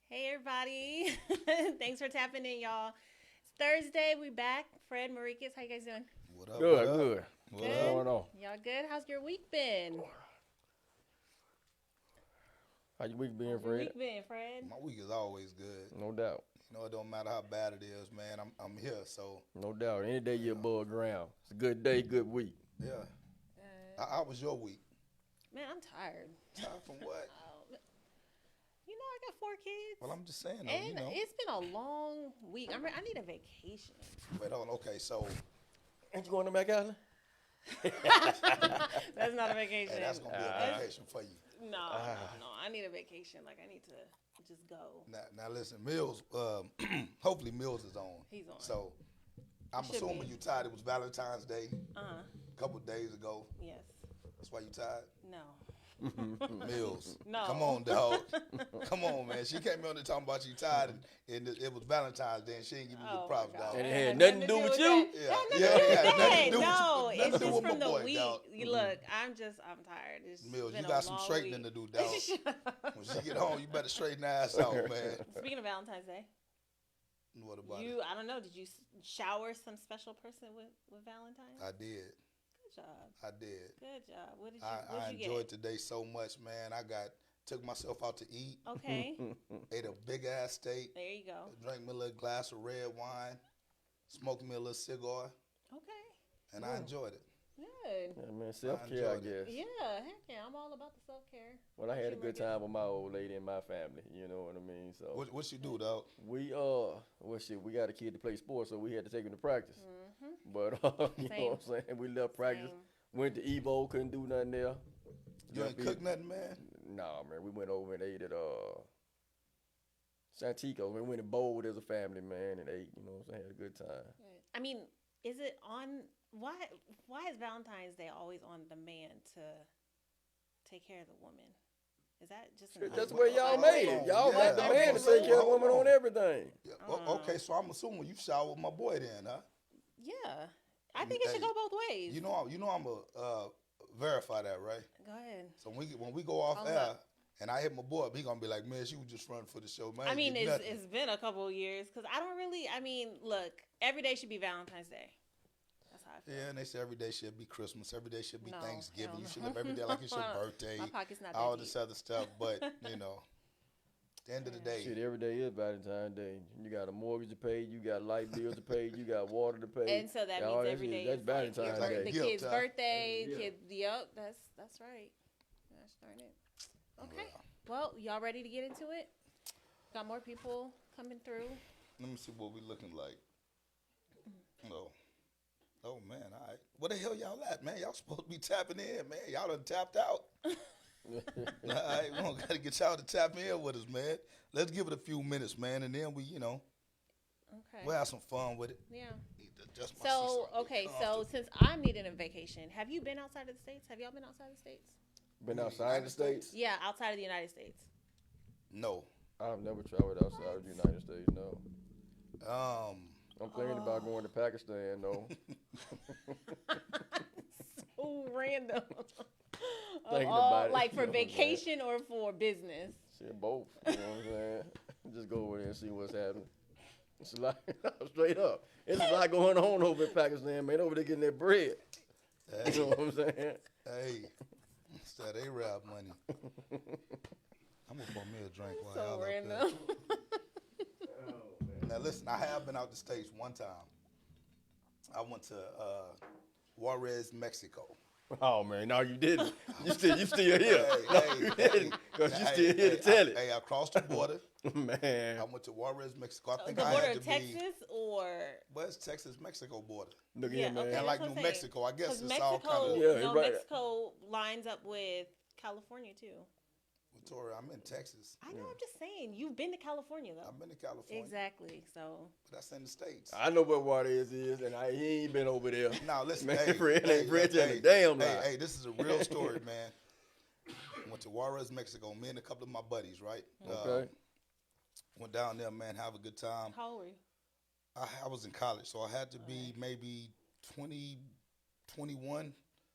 Hey everybody. Thanks for tapping in, y'all. It's Thursday. We back. Fred, Marikis, how you guys doing? What up? What Good, up? good. What What's up? Good? going on? Y'all good? How's your week been? How your week been, How's your Fred? week been, Fred? My week is always good. No doubt. You know, it don't matter how bad it is, man. I'm here, so No doubt. Any day you're above ground. It's a good day, good week. yeah. Good. How was your week? Man, I'm tired. Tired from what? I got 4 kids. Well, I'm just saying, though. And it's been a long week. I need a vacation. Wait on. Okay, so Ain't you going to McAllen? That's not a vacation. hey, that's gonna be a Ah. vacation for you. No. I need a vacation. Like, I need to just go. Now listen, Mills. Hopefully Mills is on. He's on. So I'm Should assuming be. you tired. It was Valentine's Day Uh-huh. a couple days ago. Yes. That's why you tired. No. Mills. No. Come on, dog. Come on, man. She came on there talking about you tired, and it was Valentine's Day, and she didn't give me Oh, the props, my God. dog. And it had nothing to do with you? Yeah, That yeah, yeah, nothing to nothing do with you. No, Nothing it's to do just with my from the boy, week. dog. Look, I'm tired. It's Mills, been you a got some long straightening week. to do, dog. When she get home, you better straighten her ass out, man. Speaking of Valentine's Day, What about it? I don't know, did you shower some special person with Valentine's? I did. Good job. I did. Good job. What did you, I what'd you enjoyed get? today so much, man. Took myself out to eat, Okay. ate a big ass steak, There you go. drank me a little glass of red wine, smoked me a little cigar, Okay. and I enjoyed it. Good. Yeah, man, self-care, I enjoyed guess. Yeah, heck yeah. I'm all about the self-care. Well, I had a She good like it? time with my old lady and my family. You know what I mean? So What you do, dog? we we got a kid to play sports, so we had to take him to practice. Mm-hmm. But you know Same. what I'm saying? We left practice, Same. went to Evo, couldn't do nothing there. You ain't Left cook Evo- nothing, man. Nah, man, we went over and ate at Santico. We went and bowled as a family, man, and ate. You know what I'm saying? Had a good time. Good. I mean, is it on why is Valentine's Day always on the man to take care of the woman? Is that just an That's the unfair way y'all Hold made on. it. Y'all Yeah, like the hold man on. to take care of Hold woman on. on everything. Yeah. Okay, so I'm assuming you shower with my boy then, huh? Yeah. I think it should Hey, go both ways. You know I'm a verify that, right? Go ahead. So when we go off Hold air up. and I hit my boy up, he gonna be like, man, she was just running for the show, man. I mean, did nothing." it's been a couple of years because I don't really. I mean, look, every day should be Valentine's Day. That's how I feel. Yeah, and they say every day should be Christmas, every day should be No, Thanksgiving. hell You no. should live every day like it's your birthday, My pocket's not that all deep. this other stuff. But you know, at the end of the day, Shit, every day is Valentine's Day. You got a mortgage to pay, you got light bills to pay, you got water to pay. And so that All means that every shit, day that's is like Valentine's Like a Day. the gift, kid's huh? birthday. Yeah. Kid, yep, that's right. Gosh darn it. Okay. Well, y'all ready to get into it? Got more people coming through. let me see what we looking like. Oh man, all right. Where the hell y'all at, man? Y'all supposed to be tapping in, man. Y'all done tapped out. All right, we don't gotta get y'all to tap in with us, man. Let's give it a few minutes, man, and then Okay. we'll have some fun with it. Yeah. Need to adjust my seat So I can okay, get so comfortable. since I'm needing a vacation, have you been outside of the states? Have y'all been outside of the states? Been outside the States? Yeah, outside of the United States. No. I've never traveled outside of the United States, no. I'm thinking about going to Pakistan, though. So random. Thinking about it, like for you know what I'm saying? vacation or for business. Shit, both. You know what I'm saying? Just go over there and see what's happening. It's a lot, straight up. It's a lot going on over in Pakistan, man. Over there getting their bread. Hey, You know what I'm saying? hey, it's that A-Rap money. I'm gonna pour me a drink while y'all So up there. random. Now listen, I have been out the States one time. I went to Juarez, Mexico. Oh man, no, you didn't. You still here. No, you hey, didn't, because you hey, still here to tell Hey, I crossed the border. it, I man. went to Juarez, Mexico. I think The I border had to of be. Texas or Well, it's Texas-Mexico border. Look Yeah, here, man. okay. And that's like what New I'm saying. Mexico, I guess because it's all Mexico, kind of. Yeah, no, right. Mexico lines up with California too. Victoria, I'm in Texas. I know. I'm just saying. You've been to California though. I've been to California. Exactly. So But that's in the States. I know what Juarez is, and he ain't been over there. Now listen, Man, hey, Fred hey, ain't Fred telling hey, a damn hey, lie. hey, this is a real story, man. Went to Juarez, Mexico. Me and a couple of my buddies, right? Okay. Went down there, man. Have a good time. how old were you? I was in college, so I had to be maybe 20, 21,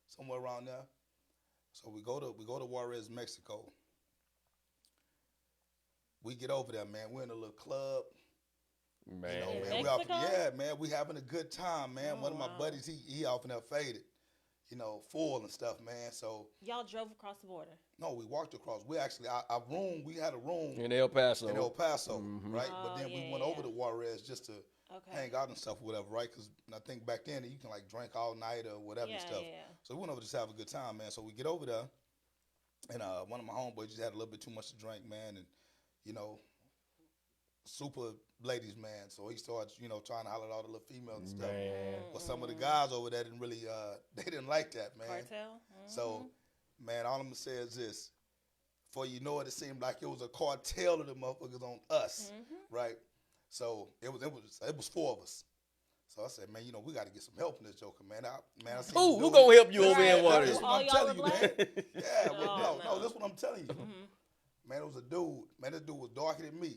somewhere around there. So we go to Juarez, Mexico. we get over there, man. We're in a little club. Man. You know, In man, Mexico? man, we having a good time, man. Oh, One of my wow. buddies, he off and there faded, you know, full and stuff, man. So Y'all drove across the border. no, we walked across. We actually we had a room In El Paso. in El Paso, Mhm. right? Oh, But then we yeah, went over yeah. to Juarez just to Okay. hang out and stuff, whatever, right? Because I think back then you can like drink all night or whatever Yeah, and stuff. yeah. So we went over just to have a good time, man. So we get over there, and one of my homeboys just had a little bit too much to drink, man, and you know, super ladies, man. So he started, you know, trying to holler at all the little females and stuff. Man. But some of the guys over there didn't really, they didn't like that, man. Cartel. So, man, all I'm gonna say is this: before you know it, it seemed like it was a cartel of the motherfuckers on us, right? So it was four of us. So I said, man, you know, we got to get some help in this joker, man. I see Who you doing- gonna help you over here in Right. Juarez? That's what All I'm y'all telling were you, man. black? Yeah, well, Oh, no, no. that's what I'm telling you. Man, it was a dude. Man, this dude was darker than me.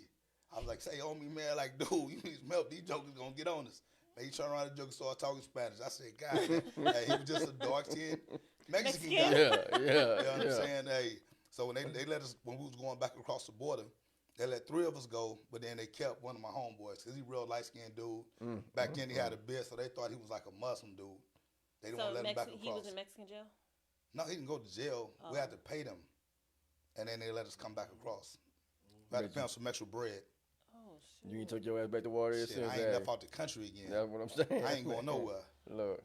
I was like, say, homie, man, like, dude, you need some help. These jokers gonna get on us. Man, he turned around the joker, started talking Spanish. I said, God, hey, he was just a dark-skinned Mexican guy. Mexican? Yeah, You know what I'm yeah. saying? Hey, so when they let us, when we was going back across the border, they let three of us go, but then they kept one of my homeboys because he real light-skinned dude. Back then he had a beard, so they thought he was like a Muslim dude. They didn't So want to let him back he across. was in Mexican jail. No, he didn't go to jail. We Oh. had to pay them, and then they let us come back across. We had to pay them some extra bread. Oh shit. You ain't took your ass back to Juarez Shit, since I ain't that. left out the country again. That's what I'm saying. I ain't going nowhere. Look,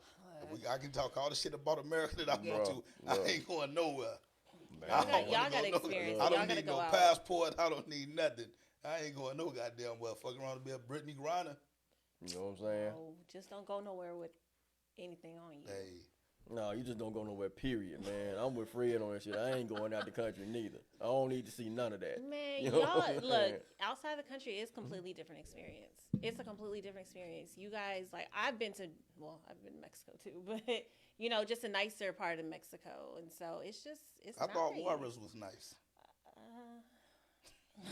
I can talk all the shit about America that I want to. I Bro. ain't going nowhere. man. I don't Y'all wanna got go experience. I Y'all don't gotta need go no out. passport. I don't need nothing. I ain't going no goddamn well. Fucking around to be a Brittany Griner. You know what I'm saying? Oh, just don't go nowhere with anything on you. Hey, No, you just don't go nowhere, period, man. I'm with Fred on that shit. I ain't going out the country neither. I don't need to see none of that. Man, You know what I'm y'all saying? look outside the country is completely different experience. It's a completely different experience. You guys like I've been to I've been to Mexico too, but you know just a nicer part of Mexico, and so it's I thought nice. Juarez was nice.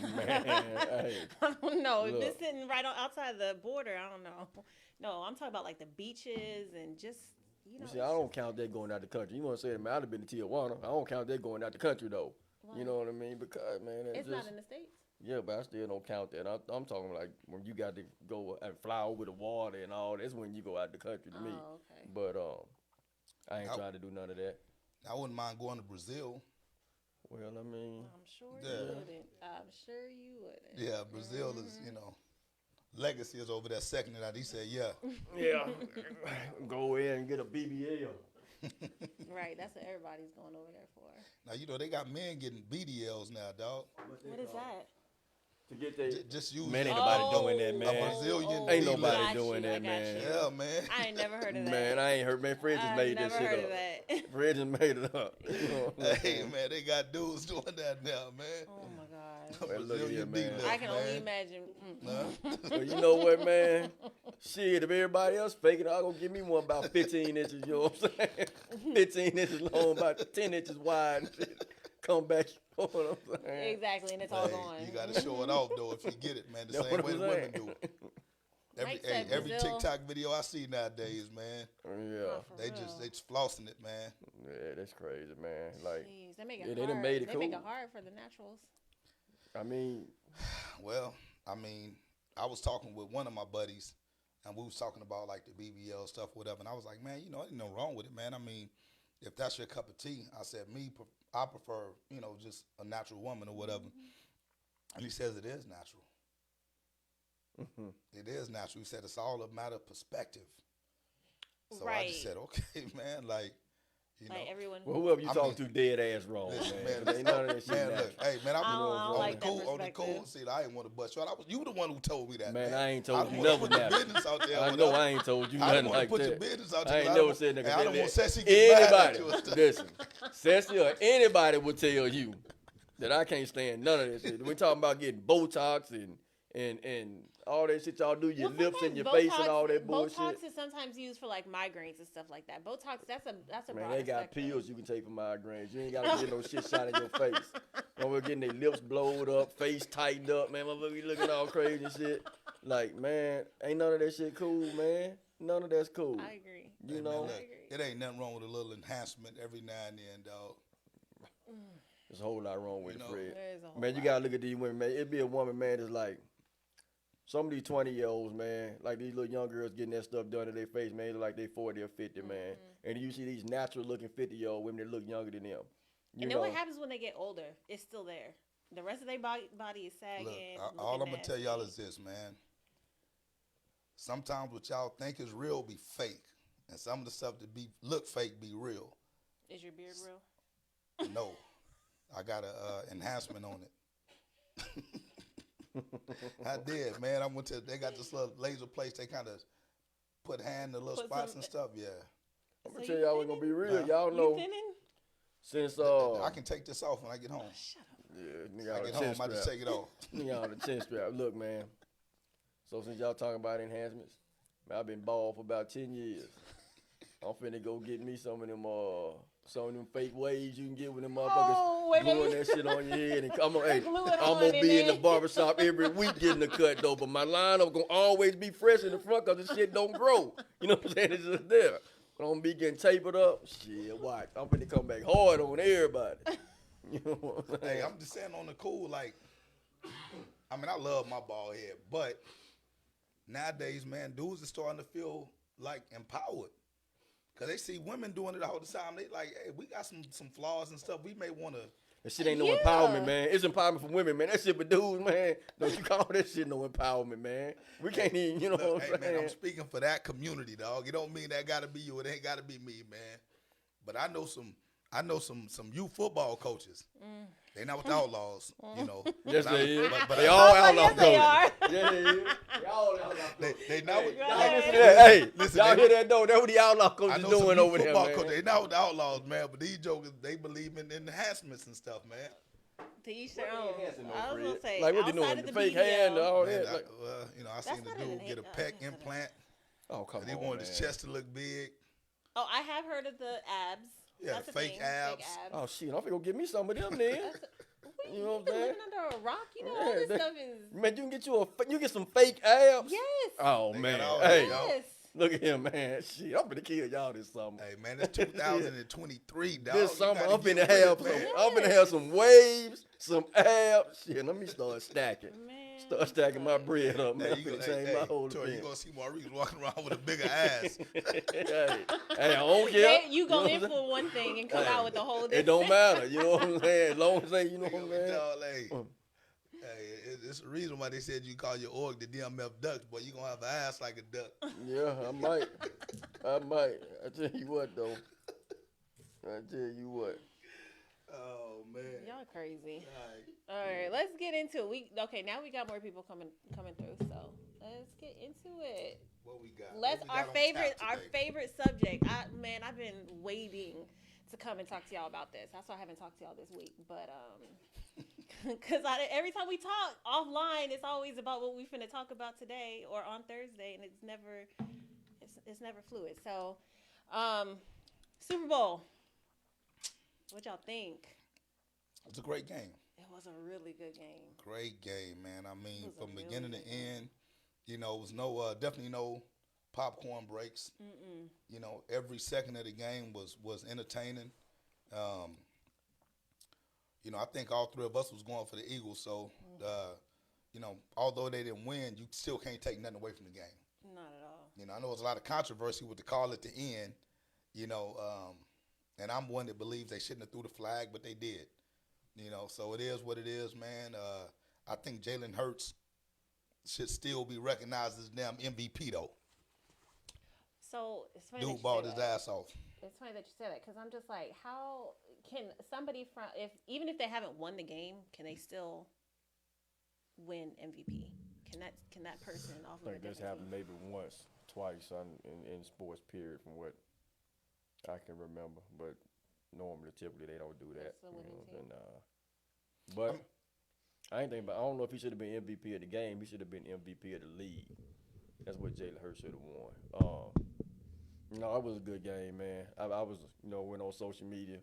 Man, hey. I don't know. If Look. it's sitting right outside the border, I don't know. No, I'm talking about like the beaches and just you know. You see, I don't count that going out the country. You want to say, man, I'd have been to Tijuana. I don't count that going out the country, though. Why? You know what I mean? Because, man, It's not in the States. Yeah, but I still don't count that. I'm talking like when you got to go and fly over the water and all. That's when you go out the country to me. Oh, okay. But I ain't I- trying to do none of that. I wouldn't mind going to Brazil. Well, I mean, I'm sure Yeah. you wouldn't. I'm sure you wouldn't. Yeah, Brazil is, you know, Legacy is over there second to that. He said, yeah. yeah, go in and get a BBL. Right. That's what everybody's going over there for. Now, you know, they got men getting BDLs now, dog. What is that? To get they Just use man, ain't it. nobody doing that, A man. Brazilian Ain't D-Mac. nobody Got doing you, I that, got man. you. Yeah, man. I ain't never heard of that. Man, I ain't heard. Man, Fred just I've made never that shit heard up. of that. Fred just made it up. You know what I'm Hey, saying? man, they got dudes doing that now, man. Oh my god. Well, look here, Brazilian man. D-Mac, I can only man. imagine. Huh? Well, you know what, man? Shit, if everybody else faking it, I'm going to give me one about 15 inches, you know what I'm saying? 15 inches long, about 10 inches wide and shit. Come back, you know what I'm saying? Exactly, and it's all Hey, gone. you got to show it off, though, if you get it, man. The That's same what way I'm the women saying. do it. Mike said Every Brazil- TikTok video I see nowadays, man, Yeah. For they real. just flossing it, man. Yeah, that's crazy, man. Like, Jeez, they make it Yeah, they hard. done made it They make it cool. hard for the naturals. I mean, Well, I mean, I was talking with one of my buddies, and we was talking about like the BBL stuff, whatever. And I was like, man, you know, ain't no wrong with it, man. I mean, if that's your cup of tea, I said, I prefer, you know, just a natural woman or whatever. And he says it is natural. It is natural. He said it's all a matter of perspective. So I Right. just said, okay, man, like, you know. Like everyone. well, whoever you I talking mean- to dead ass wrong, Listen, man. man, Ain't none of that shit Man, natural. look, hey, man, I don't on like the that cool, on the cool. perspective. See, I didn't want to bust you out. You the one who told me that, Man, man. I ain't told don't you wanna nothing put your natural. business out there. I know I ain't told you I nothing don't want like to put your that. business out I there. ain't 'cause never don't- said nigga. and I don't that. want Ceci get mad at Anybody, you and stuff. listen, Ceci or anybody would tell you that I can't stand none of this shit. We talking about getting Botox and all that shit y'all do, your Well, lips and sometimes your face and Botox- all that bullshit. Botox is sometimes used for like migraines and stuff like that. Botox, that's a Man, broader they got spectrum. pills you can take for migraines. You ain't gotta get no shit shot in your face. We're getting their lips blowed up, face tightened up, man. Motherfucker be looking all crazy and shit. Like, man, ain't none of that shit cool, man. None of that's cool. I agree. You Hey, know, man, look, agree. it ain't nothing wrong with a little enhancement every now and then, dog. There's a whole lot wrong with You it, know, Fred. There is a whole Man, you lot. gotta look at these women, man. It'd be a woman, man, that's like some of these 20-year-olds, man, like these little young girls getting that stuff done to their face, man, they look like they 40 or 50, man. Mm-hmm. And you see these natural looking 50-year-old women that look younger than them. You And know, then what happens when they get older? It's still there. The rest of their body is sagging. Look, all I'm gonna tell y'all is this, man. Sometimes what y'all think is real be fake, and some of the stuff that look fake be real. Is your beard real? No, I got a enhancement on it. I did, man. I went to. They got this little laser place. They kind of put hand in the little Put spots some- and stuff. Yeah, I'm So gonna tell you y'all it's gonna be real. Huh? Y'all You know thinning? since I can take this off when I get home. Shut up. yeah, nigga I on get the home, chin I just strap. take it off. Nigga on the chin strap. Look, man. So since y'all talking about enhancements, man, I've been bald for about 10 years. I'm finna go get me some of them fake waves you can get with them motherfuckers Oh, wait, gluing wait. that shit on your head and come on. Hey, Glue it I'm on gonna in be in the there. barbershop every week getting a cut though, but my lineup gonna always be fresh in the front cause the shit don't grow. You know what I'm saying? It's just there. But I'm gonna be getting tapered up. Shit, watch. I'm finna come back hard on everybody. You know what I'm saying? Hey, I'm just saying on the cool, like, I mean, I love my bald head, but nowadays, man, dudes are starting to feel like empowered. Cause they see women doing it all the time. They like, hey, we got some flaws and stuff. We may want to. That shit ain't no Yeah. empowerment, man. It's empowerment for women, man. That shit for dudes, man. Don't you call that shit no empowerment, man. We can't even, you know Look, what hey, I'm saying? man, I'm speaking for that community, dog. It don't mean that gotta be you. It ain't gotta be me, man. But I know some youth football coaches. They not with the Outlaws, you know. Yes, But I- they is. but They I- all Oh, outlaw yes, they coaches. are. Yeah, they is. They all outlaw coaches. They not with. Right. Y'all listen to that. Hey, Listen, y'all they- hear that though? That's what the outlaw I coaches know some doing youth over there, football man. coaches. They not with the Outlaws, man. But these jokers, they believe in enhancements and stuff, man. To each their What own. they enhancing, though, I was Fred? gonna say, Like what they outside doing? of The the fake BBL, hand and all Man, that. Like, I seen the not dude an get a enhan- pec enhancement. implant. oh come And he on, wanted man. his chest to look big. Oh, I have heard of the abs. Yeah, That's the a fake thing, abs. Oh shit, I'm finna go get me some of them then. You know what I'm You've been saying? living under a rock. You know all Yeah, this that- stuff is. Man, you get some fake abs. Yes. Oh They man, got all hey, that, Yes. look at him, man. Shit, I'm finna kill y'all this summer. Hey man, it's 2023, dog. This You summer, gotta I'm get finna with have it, some. man. I'm finna have some waves, some abs. Shit, let me start stacking. Man. Start stacking my bread up, man. Hey, I'm finna change my whole Tori, you thing. gonna see Maurice walking around with a bigger ass. hey, I don't care. Hey, you go know in what I'm for one thing and come Hey, out with the whole It different. don't matter. You know what I'm saying? As long as they, you know what I'm saying? Dog, hey, Mm. it's the reason why they said you call your org the DMF ducks, boy. You gonna have an ass like a duck. Yeah, I might. I tell you what, though. I tell you what. Oh man. Y'all crazy. All All right, let's get into it. Now we got more people coming through, so let's get into it. what we got? Let's What we our got on favorite tap today? favorite subject. I've been waiting to come and talk to y'all about this. That's why I haven't talked to y'all this week. But because every time we talk offline, it's always about what we finna talk about today or on Thursday, and it's never fluid. So, Super Bowl. What y'all think? It's a great game. It was a really good game. Great game, man. I mean, It was a from really beginning to good game. end, you know, it was no definitely no popcorn breaks. Mm-mm. You know, every second of the game was entertaining. You know, I think all three of us was going for the Eagles. So, you know, although they didn't win, you still can't take nothing away from the game. Not at all. You know, I know there's a lot of controversy with the call at the end. You know, and I'm one that believes they shouldn't have threw the flag, but they did. You know, so it is what it is, man. I think Jalen Hurts should still be recognized as damn MVP though. So it's funny. that Dude you balled say his that. ass off. It's funny that you said that because I'm just like, how can somebody from even if they haven't won the game, can they still win MVP? Can that person off I of a think this different happened team? maybe once, twice in sports period from what I can remember. But normally, typically, they don't do that. That's the winning team. But I don't know if he should have been MVP of the game. He should have been MVP of the league. That's what Jalen Hurts should have won. No, it was a good game, man. I was, went on social media,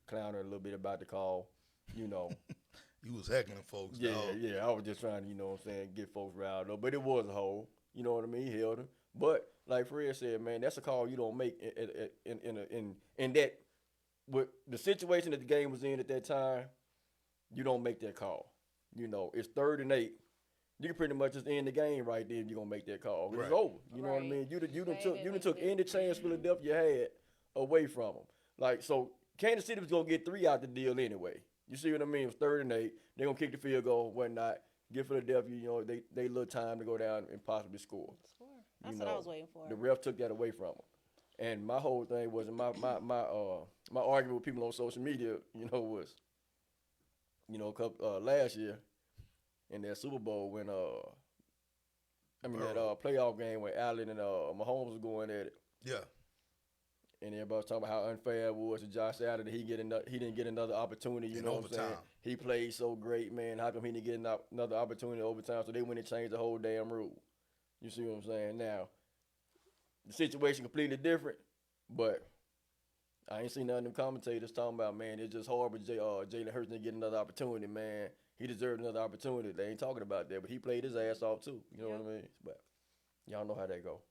clowning a little bit about the call, You was heckling folks, Yeah, dog. yeah. I was just trying to, get folks riled up. But it was a hole. You know what I mean? He held him. But like Fred said, man, that's a call you don't make in that with the situation that the game was in at that time. you don't make that call. You know, it's 3rd and 8. You can pretty much just end the game right there if you're gonna make that call. It's Right. over. You know what I Right. mean? You done Right. took any chance Philadelphia had away from them. Like, so Kansas City was gonna get 3 out the deal anyway. You see what I mean? It was 3rd and 8. They're gonna kick the field goal, whatnot. Give Philadelphia, you know, they little time to go down and possibly score. Score. That's You what I know, was waiting for. The ref took that away from them. And my whole thing was, my argument with people on social media, you know, was, you know, last year in that Super Bowl when that playoff game when Allen and Mahomes was going at it, Yeah. and everybody was talking about how unfair it was to Josh Allen that he didn't get another opportunity. You In know what I'm saying? overtime. He played so great, man. How come he didn't get another opportunity in overtime? So they went and changed the whole damn rule. You see what I'm saying? Now, the situation completely different, but I ain't seen none of them commentators talking about, man, it's just horrible Jalen Hurts didn't get another opportunity, man. He deserved another opportunity. They ain't talking about that, but he played his ass off too. You know what I mean? But y'all know how that go.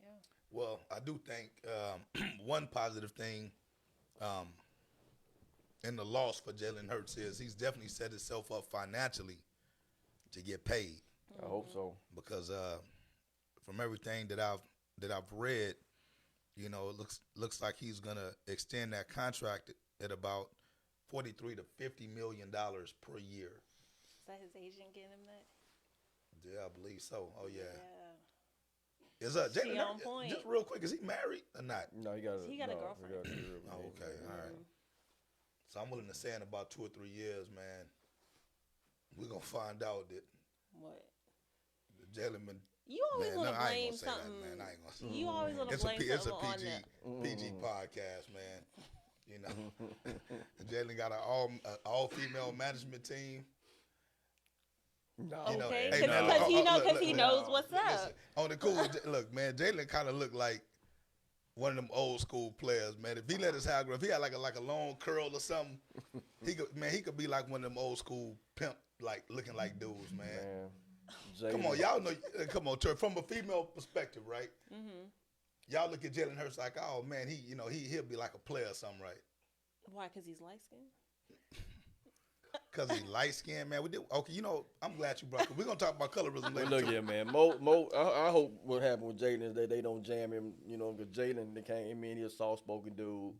Yeah. Well, I do think one positive thing in the loss for Jalen Hurts is he's definitely set himself up financially to get paid. I hope so. Because from everything that I've read, you know, it looks like he's gonna extend that contract at about $43 to $50 million per year. Is that his agent getting him that? Yeah, I believe so. Oh yeah. Yeah. Is She Jalen on point. just real quick? Is he married or not? No, he got a girlfriend. Oh, okay, all right. So I'm willing to say in about 2 or 3 years, man, we're gonna find out that What? Jalen been. You always Man, want no, to I blame ain't gonna say something. that, man. I ain't gonna say You always want to blame it's a something on PG podcast, man. You know, Jalen got an all female management team. No, You know, Okay, hey, because man, look, he look, knows what's listen, up. on the cool, look, man, Jalen kind of looked like one of them old school players, man. If he let his hair grow, if he had like a long curl or something, he could be like one of them old school pimp, like looking like dudes, man. Come on, y'all know. Come on, Turk. From a female perspective, right? Mm-hmm. Y'all look at Jalen Hurts like, oh man, he'll be like a player or something, right? Why? Because he's light skinned? Because he light skinned, man. Okay, you know, I'm glad you brought it. We're gonna talk about colorism later. Look too. here, man. I hope what happened with Jalen is that they don't jam him. You know, because Jalen, they came in, he a soft spoken dude.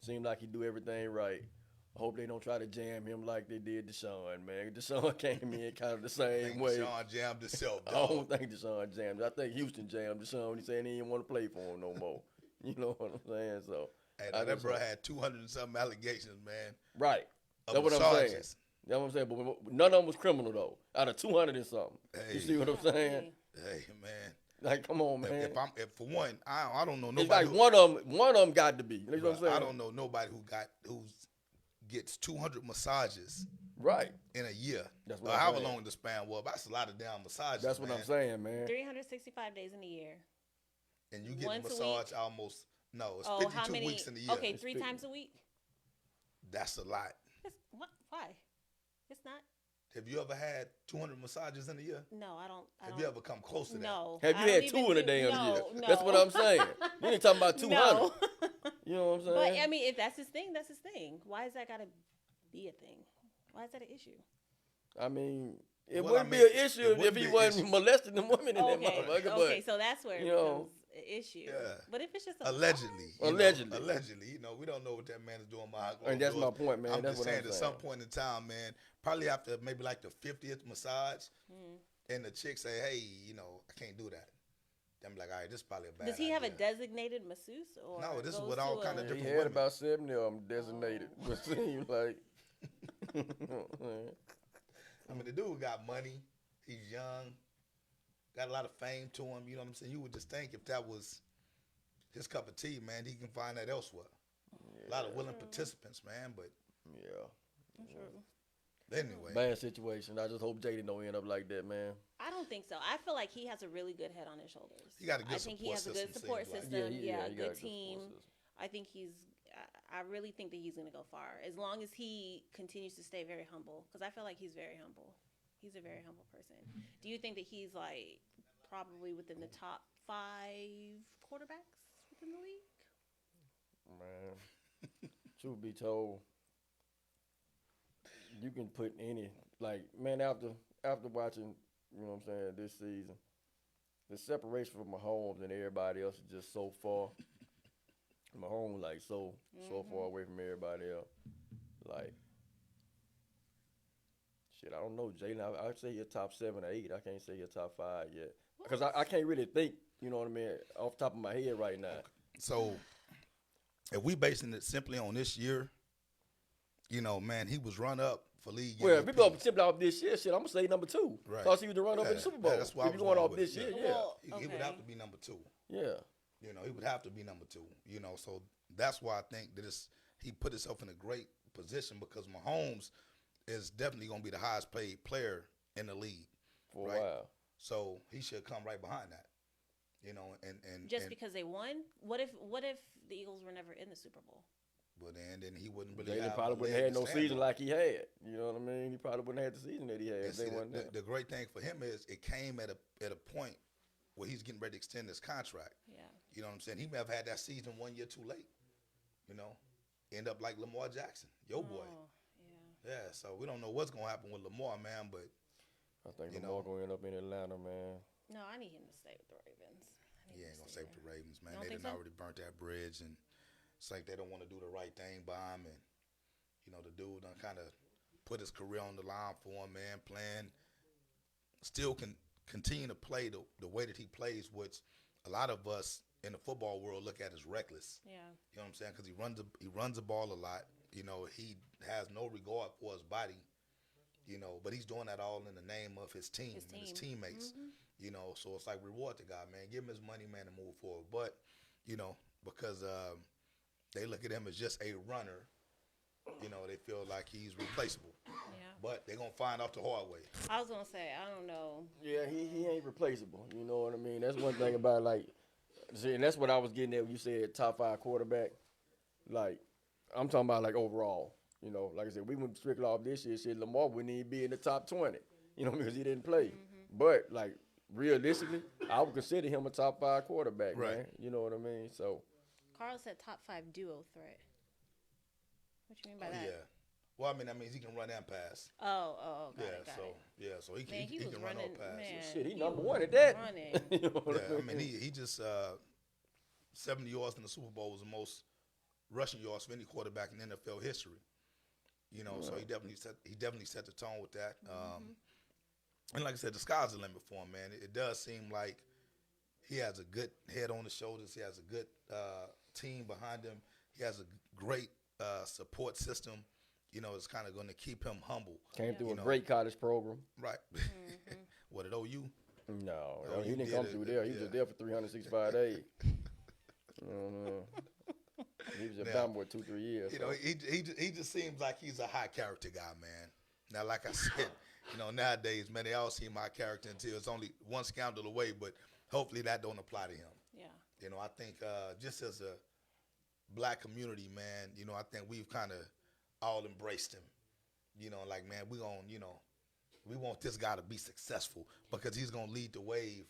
Seemed like he do everything right. I hope they don't try to jam him like they did Deshaun, man. Deshaun came in kind of the same way. Deshaun jammed himself, I dog. don't think Deshaun jammed. I think Houston jammed Deshaun when he said he didn't want to play for him no more. You know what I'm saying? So Hey, that bro had 200 and something allegations, man. right. Of That's what I'm saying. massages. That's what I'm saying. But none of them was criminal though. Out of 200 and something. Hey. You see what I'm saying? Hey, man. Like, come on, man. If for one, I don't know nobody. It's like who, one of them got to be. You know what I'm saying? I don't know nobody who gets 200 massages Right. in a year. That's Or what I'm however saying. long the span was. That's a lot of damn massages. That's what man. I'm saying, man. 365 days in a year. And you get Once a a massage week? almost. No, it's Oh, 52 how many? weeks in a year. Okay, It's 3 50. times a week. That's a lot. What? Why? It's not. Have you ever had 200 massages in a year? No, I don't. Have you ever come close to that? No. Have I you don't had two even in a do- damn no, year? No. That's what I'm saying. You ain't talking about 200. No. You know what I'm But saying? I mean, if that's his thing, that's his thing. Why is that gotta be a thing? Why is that an issue? I mean, it Well, wouldn't I be mean, an issue it if wouldn't he be an wasn't issue. molesting the women in that Okay. motherfucker. Okay, But so that's where it you know, becomes an issue. Yeah. But if it's just a Allegedly. you know, Allegedly. allegedly. You know, we don't know what that man is doing behind closed and that's my doors. point, man. I'm That's just what saying, I'm at saying. some point in time, man, probably after maybe like the 50th massage, and the chick say, hey, you know, I can't do that. I'm like, all right, this is probably a bad Does he have a idea. designated masseuse? Or No, this is goes with all to kind a- of He different had women. about 70 of them designated. But seems like, I mean, the dude got money. He's young. Got a lot of fame to him. You know what I'm saying? You would just think if that was his cup of tea, man, he can find that elsewhere. A lot of willing participants, man. But yeah, anyway, bad situation. I just hope Jaden don't end up like that, man. I don't think so. I feel like he has a really good head on his shoulders. he got a good I think he support has a system. good support seems like. system. he got a good good team. support system. I think I really think that he's going to go far as long as he continues to stay very humble. Because I feel like he's very humble. He's a very humble person. Do you think that he's like probably within the top 5 quarterbacks within the league? Man, truth be told, you can put any like man after watching, you know what I'm saying, this season, the separation from Mahomes and everybody else is just so far. Mahomes like so far away from everybody else. Like shit, I don't know, Jalen. I'd say you're top 7 or 8. I can't say you're top 5 yet because I can't really think. You know what I mean? Off the top of my head right now. So, if we basing it simply on this year, you know, man, he was run up for league. Well, if MVP. we go simply off this year, shit, I'm gonna say number 2. Right. Cause he was the run up in the Super Bowl. That's why if you're going off this year, yeah. Well, He would have to be number 2. Yeah. You know, he would have to be number 2. You know, so that's why I think that he put himself in a great position because Mahomes is definitely going to be the highest paid player in the league For right? a while. So he should come right behind that. You know, and just because they won. What if the Eagles were never in the Super Bowl? Well, then he wouldn't really. Jalen have probably a wouldn't leg have had to no stand season on. like he had. You know what I mean? He probably wouldn't have had the season that he had And if they see, wasn't there. the great thing for him is it came at a point where he's getting ready to extend his contract. Yeah. You know what I'm saying? He may have had that season 1 year too late. You know, end up like Lamar Jackson, your boy. Oh, yeah. Yeah. So we don't know what's gonna happen with Lamar, man. But I think you Lamar know. going to end up in Atlanta, man. No, I need him to stay with the Ravens. he ain't gonna save the Ravens, man. You don't They think done so? already burnt that bridge, and it's like they don't want to do the right thing by him. And you know, the dude done kind of put his career on the line for him, man. Playing, still can continue to play the way that he plays, which a lot of us in the football world look at as reckless. Yeah. You know what I'm saying? Because he runs the ball a lot. You know, he has no regard for his body. You know, but he's doing that all in the name of his team and his teammates. You know, so it's like reward the guy, man. Give him his money, man, and move forward. But you know, because they look at him as just a runner. You know, they feel like he's replaceable. Yeah. But they're gonna find out the hard way. I was gonna say I don't know. Yeah, he ain't replaceable. You know what I mean? That's one thing about like, see, and that's what I was getting at when you said top 5 quarterback. Like, I'm talking about like overall. You know, like I said, we went strictly off this year. Shit, Lamar wouldn't even be in the top 20. You know, because he didn't play. But like realistically, I would consider him a top 5 quarterback, Right. man. You know what I mean? So Carl said top 5 duo threat. What you mean by that? Yeah. Well, I mean, that means he can run and pass. Oh, got Yeah. it, got So it. so he can Man, he was can run running. or pass. Man, shit, he was number 1 at that. Running. You know what Yeah, I mean, he just 70 yards in the Super Bowl was the most rushing yards for any quarterback in NFL history. You know, so he definitely set the tone with that. And like I said, the sky's the limit for him, man. It does seem like he has a good head on his shoulders. He has a good team behind him. He has a great support system. You know, it's kind of going to keep him humble. Came through You a know. great college program. Right. What, at OU? No, Oh, he you didn't did come it. through there. He was Yeah. just there for 365 days. He was just Now, down for 2-3 years. You know, he just seems like he's a high character guy, man. Now, like I said, you know, nowadays, man, they all seem high character until it's only one scandal away. But hopefully, that don't apply to him. Yeah. You know, I think just as a black community, man, you know, I think we've kind of all embraced him. You know, like, man, we want this guy to be successful because he's gonna lead the wave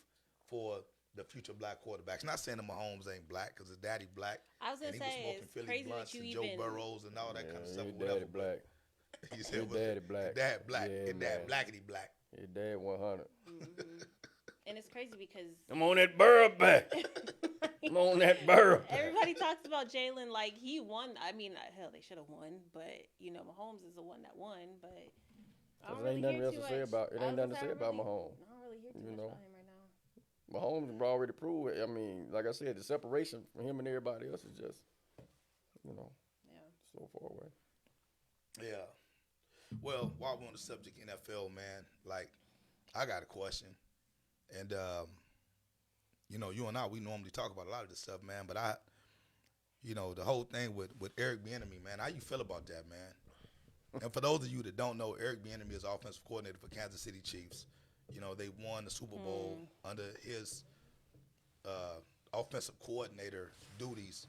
for the future black quarterbacks. Not saying that Mahomes ain't black because his daddy black. I was gonna and he was say smoking it's Philly crazy blunts that you and Joe even. Burrows and all that kind of stuff. His or whatever. daddy black. He said, His daddy black. His dad black. Yeah, His dad man. blackity black. His dad 100. And it's crazy because I'm on that Burrow back. I'm on that Burrow back. everybody talks about Jalen like he won. I mean, hell, they should have won, but you know, Mahomes is the one that won. But I don't There ain't really nothing hear else too to say much. about it. I Ain't was nothing to gonna say about I Mahomes. I don't really hear too You much know. about him right now. Mahomes already proved it. I mean, like I said, the separation from him and everybody else is just, you know, Yeah. so far away. Yeah. Well, while we're on the subject NFL, man, like, I got a question. And, you know, you and I, we normally talk about a lot of this stuff, man. But you know, the whole thing with Eric Bieniemy, man, how you feel about that, man? And for those of you that don't know, Eric Bieniemy is offensive coordinator for Kansas City Chiefs. You know, they won the Super Bowl under his offensive coordinator duties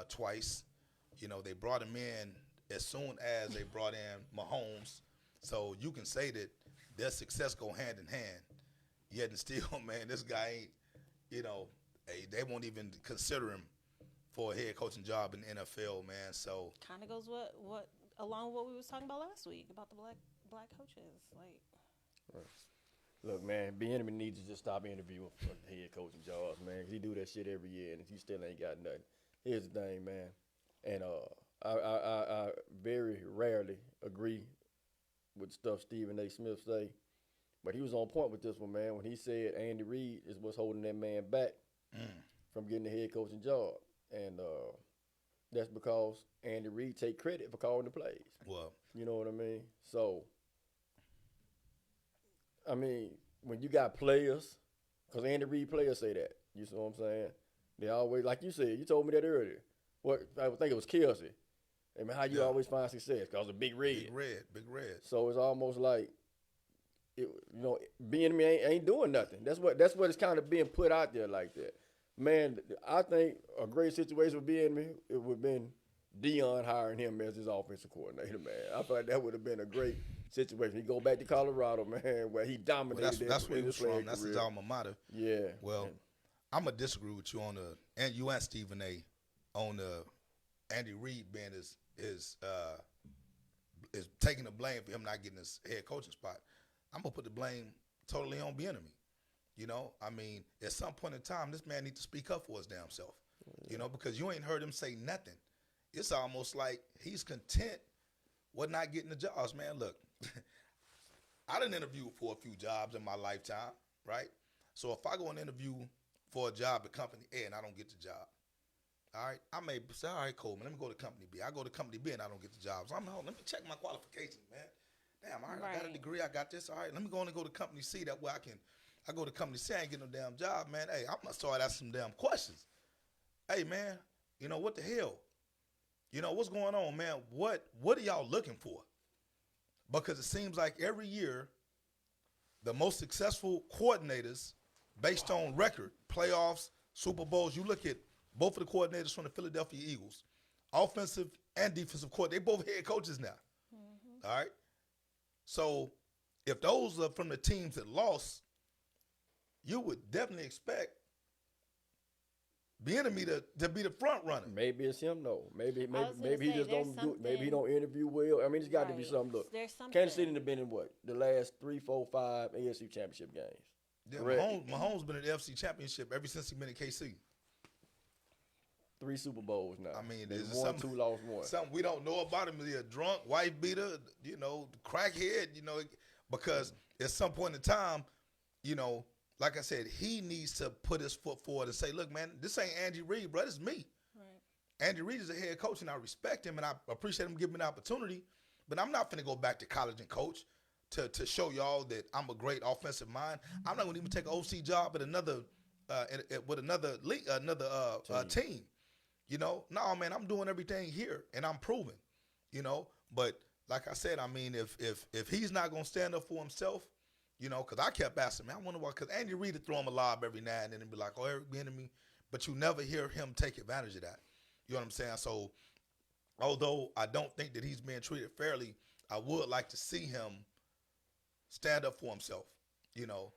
twice. You know, they brought him in as soon as they brought in Mahomes. So you can say that their success go hand in hand. Yet and still, man, this guy ain't, you know, they won't even consider him for a head coaching job in the NFL, man. So Kind of goes what along with what we was talking about last week about the black coaches. Like, Look, man, Bieniemy needs to just stop interviewing for head coaching jobs, man. 'Cause he do that shit every year, and he still ain't got nothing. Here's the thing, man, and I very rarely agree with stuff Stephen A. Smith say, but he was on point with this one, man, when he said Andy Reid is what's holding that man back from getting the head coaching job, and that's because Andy Reid take credit for calling the plays. Well, You know what I mean? So, I mean, when you got players, because Andy Reid players say that. You see what I'm saying? They always, like you said, you told me that earlier. What I would think it was Kelsey. I mean, how you always find success? Because of Big Red. Big red. So it's almost like, Bieniemy ain't doing nothing. That's what it's kind of being put out there like that. Man, I think a great situation would be it would have been Dion hiring him as his offensive coordinator, man. I feel like that would have been a great situation. He go back to Colorado, man, where he dominated. That's where he was from. That's his alma mater. Yeah. Well, I'm gonna disagree with you on and you and Stephen A. on the Andy Reid being is taking the blame for him not getting his head coaching spot. I'm gonna put the blame totally on Bieniemy. You know, I mean, at some point in time, this man needs to speak up for his damn self. You know, because you ain't heard him say nothing. It's almost like he's content with not getting the jobs, man. Look, I done interviewed for a few jobs in my lifetime, right? So if I go and interview for a job at company A and I don't get the job, all right, I may say, all right, Coleman, let me go to company B. I go to company B and I don't get the job. So let me check my qualifications, man. Damn, all right, I got a degree, I got this. All right, let me go to company C. That way I go to company C, I ain't get no damn job, man. Hey, I'm going to start asking some damn questions. Hey, man, you know, what the hell? You know, what's going on, man? What are y'all looking for? Because it seems like every year, the most successful coordinators, based on record, playoffs, Super Bowls, you look at both of the coordinators from the Philadelphia Eagles, offensive and defensive coordinator, they both head coaches now. All right? So if those are from the teams that lost, you would definitely expect Bieniemy to be the front runner. Maybe it's him though. Maybe say, he just don't do. Maybe he don't interview well. I mean, it's got to be something. Look, there's something. Kansas City have been in what the last 3, 4, 5 AFC Championship games. Yeah, Correct. Mahomes been in the FC Championship ever since he been in KC. 3 Super Bowls now. I mean, there's there's won something, 2, lost 1. Something we don't know about him. Is he a drunk, wife beater, you know, crackhead, you know, because at some point in time, you know, like I said, he needs to put his foot forward and say, look, man, this ain't Andy Reid, bro. This is me. Right. Andy Reid is a head coach, and I respect him, and I appreciate him giving me an opportunity, but I'm not finna go back to college and coach to show y'all that I'm a great offensive mind. I'm not gonna even take an OC job at another with another league, team. You know, no, man, I'm doing everything here, and I'm proving. You know, but like I said, I mean, if he's not gonna stand up for himself, you know, because I kept asking, man, I wonder why, because Andy Reid would throw him a lob every now and then and be like, oh, Eric Bieniemy, but you never hear him take advantage of that. You know what I'm saying? So, although I don't think that he's being treated fairly, I would like to see him stand up for himself. You know,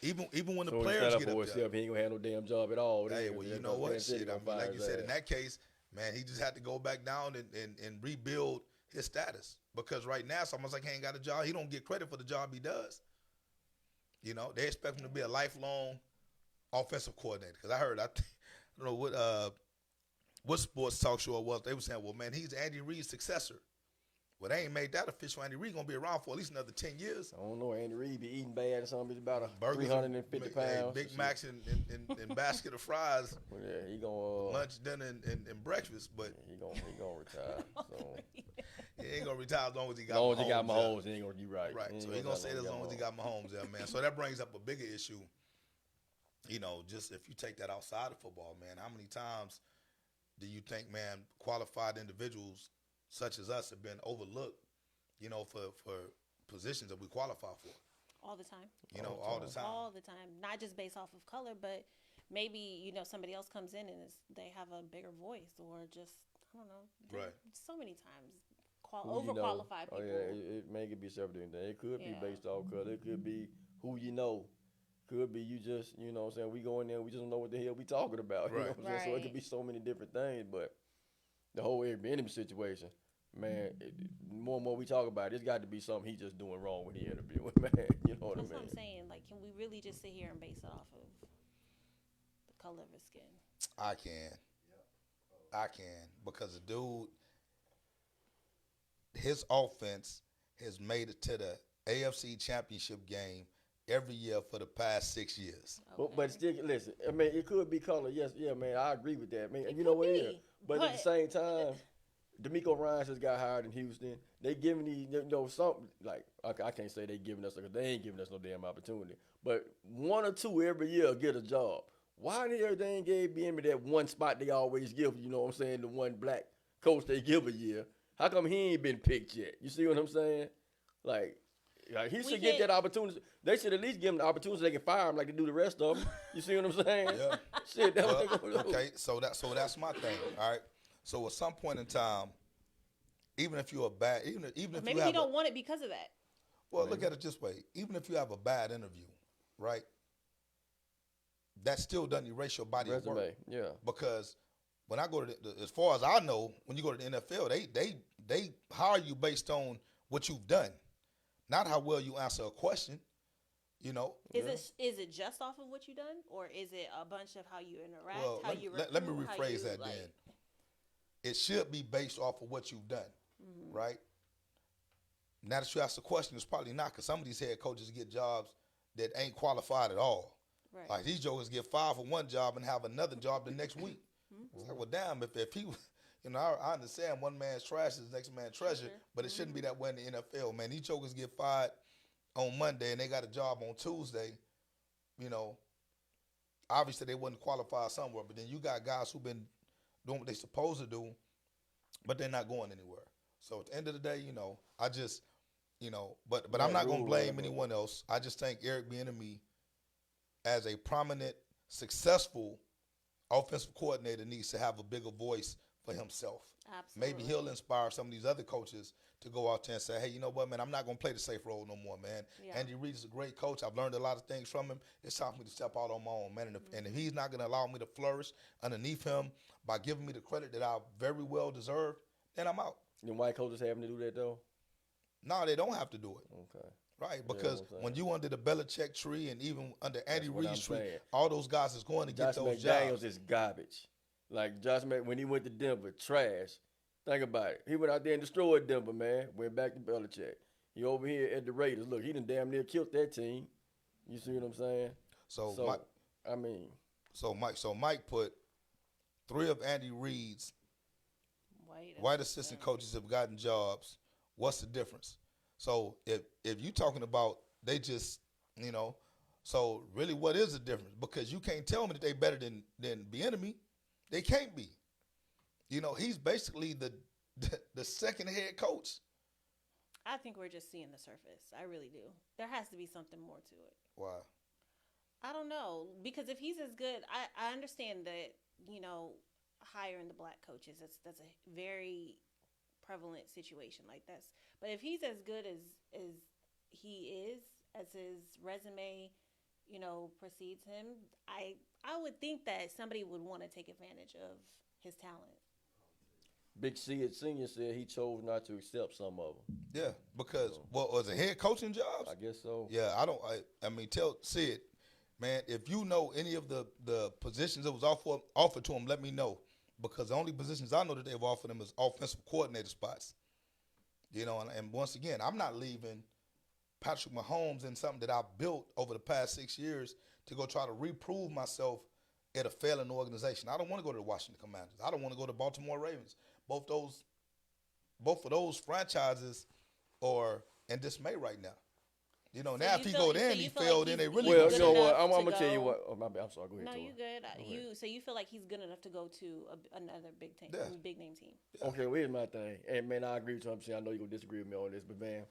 even when the players get up there, he ain't gonna have no damn job at all. Hey, well, you know what? Shit, I mean, like you said, in that case, man, he just had to go back down and rebuild his status. Because right now, it's almost like he ain't got a job. He don't get credit for the job he does. You know, they expect him to be a lifelong offensive coordinator. Because I don't know what sports talk show it was. They were saying, well, man, he's Andy Reid's successor. Well, they ain't made that official. Andy Reid gonna be around for at least another 10 years. I don't know. Andy Reid be eating bad or something. He's about Burgers 350 pounds. Big Macs and basket of fries. Well, yeah, he gonna lunch, dinner, and breakfast. But he gonna retire. So he ain't gonna retire as long as he got. As long as he got Mahomes, he ain't gonna. You right. Right. So he gonna say as long as he got Mahomes there, man. So that brings up a bigger issue. You know, just if you take that outside of football, man, how many times do you think, man, qualified individuals such as us have been overlooked, you know, for positions that we qualify for? All the time. You know, all the time. All the time. Not just based off of color, but maybe, you know, somebody else comes in and they have a bigger voice or just, I don't know. Right. So many times. Overqualified people. Oh, yeah, it may be several things. It could be based off color. It could be who you know. Could be you just, you know what I'm saying, we go in there and we just don't know what the hell we talking about. Right. You know what I'm saying? So it could be so many different things, but the whole Airbnb situation, man, more and more we talk about it, it's got to be something he just doing wrong when he interviewing, man. You know what That's I what mean? I'm saying. Like, can we really just sit here and base it off of the color of his skin? I can because the dude, his offense has made it to the AFC Championship game every year for the past 6 years. But still, listen. I mean, it could be color. Yes, yeah, man. I agree with that. I mean, It you know could what? be, Yeah. But at the same time, D'Amico Ryans just got hired in Houston. They giving these, something like I can't say they giving us because they ain't giving us no damn opportunity. But 1 or 2 every year get a job. Why the hell they ain't gave me that one spot they always give? You know what I'm saying? The one black coach they give a year. How come he ain't been picked yet? You see what I'm saying? Like he should get that opportunity. They should at least give him the opportunity so they can fire him like they do the rest of them. You see what I'm saying? Yeah. Shit, that's what they gonna do. Okay, so that's my thing. All right. So at some point in time, even if you're a bad, even if Maybe you have he don't want it because of that. well, look at it this way. Even if you have a bad interview, right? That still doesn't erase your body of work. Resume, yeah. Because when I go to as far as I know, when you go to the NFL, they hire you based on what you've done, not how well you answer a question. You know. Is it just off of what you done, or is it a bunch of how you interact, Well, how you recruit, let me how rephrase you, that then. It should be based off of what you've done, right? Now that you ask the question, it's probably not, because some of these head coaches get jobs that ain't qualified at all. Right. Like these jokers get fired for one job and have another job the next week. It's like, well, damn, if he, I understand one man's trash is next man's treasure, but it shouldn't be that way in the NFL, man. These jokers get fired on Monday and they got a job on Tuesday. Obviously they wasn't qualified somewhere, but then you got guys who've been doing what they supposed to do, but they're not going anywhere. So at the end of the day, I just, but I'm not going to blame anyone else. I just think Eric Bieniemy, as a prominent, successful offensive coordinator, needs to have a bigger voice for himself. Absolutely. Maybe he'll inspire some of these other coaches to go out there and say, hey, you know what, man, I'm not going to play the safe role no more, man. Yeah. Andy Reid is a great coach. I've learned a lot of things from him. It's time for me to step out on my own, man. And if he's not going to allow me to flourish underneath him by giving me the credit that I very well deserve, then I'm out. And white coaches having to do that, though? No, they don't have to do it. Okay. Right, because when you under the Belichick tree and even under Andy Reid's tree, saying. all those guys is going to get Josh those McDaniels jobs. is garbage. Like Josh when he went to Denver, trash. Think about it. He went out there and destroyed Denver, man. Went back to Belichick. He over here at the Raiders. Look, he done damn near killed that team. You see what I'm saying? So Mike put 3 of Andy Reid's white assistant coaches have gotten jobs. What's the difference? So if you talking about they just, so really what is the difference? Because you can't tell me that they better than Bieniemy. They can't be. He's basically the second head coach. I think we're just seeing the surface. I really do. There has to be something more to it. Why? I don't know. Because if he's as good, I understand that, hiring the black coaches, that's a very prevalent situation like this. But if he's as good as he is, as his resume, precedes him, I would think that somebody would want to take advantage of his talent. Big C at Senior said he chose not to accept some of them. Yeah, because what was it, head coaching jobs? I guess so. Yeah, I mean, tell Sid, man, if you know any of the positions that was offered to him, let me know. Because the only positions I know that they've offered him is offensive coordinator spots. And once again, I'm not leaving Patrick Mahomes in something that I've built over the past 6 years to go try to reprove myself at a failing organization. I don't want to go to the Washington Commanders. I don't want to go to Baltimore Ravens. Both of those franchises are in dismay right now. Now if he go there and he failed, then they really. Well, you know what? I'm gonna tell you what. Oh, my bad. I'm sorry. Go ahead. No, Tori. you good. So you feel like he's good enough to go to another big team, big name team. Yeah. Okay, well, here's my thing. And man, I agree with you. I'm saying I know you're gonna disagree with me on this, but man,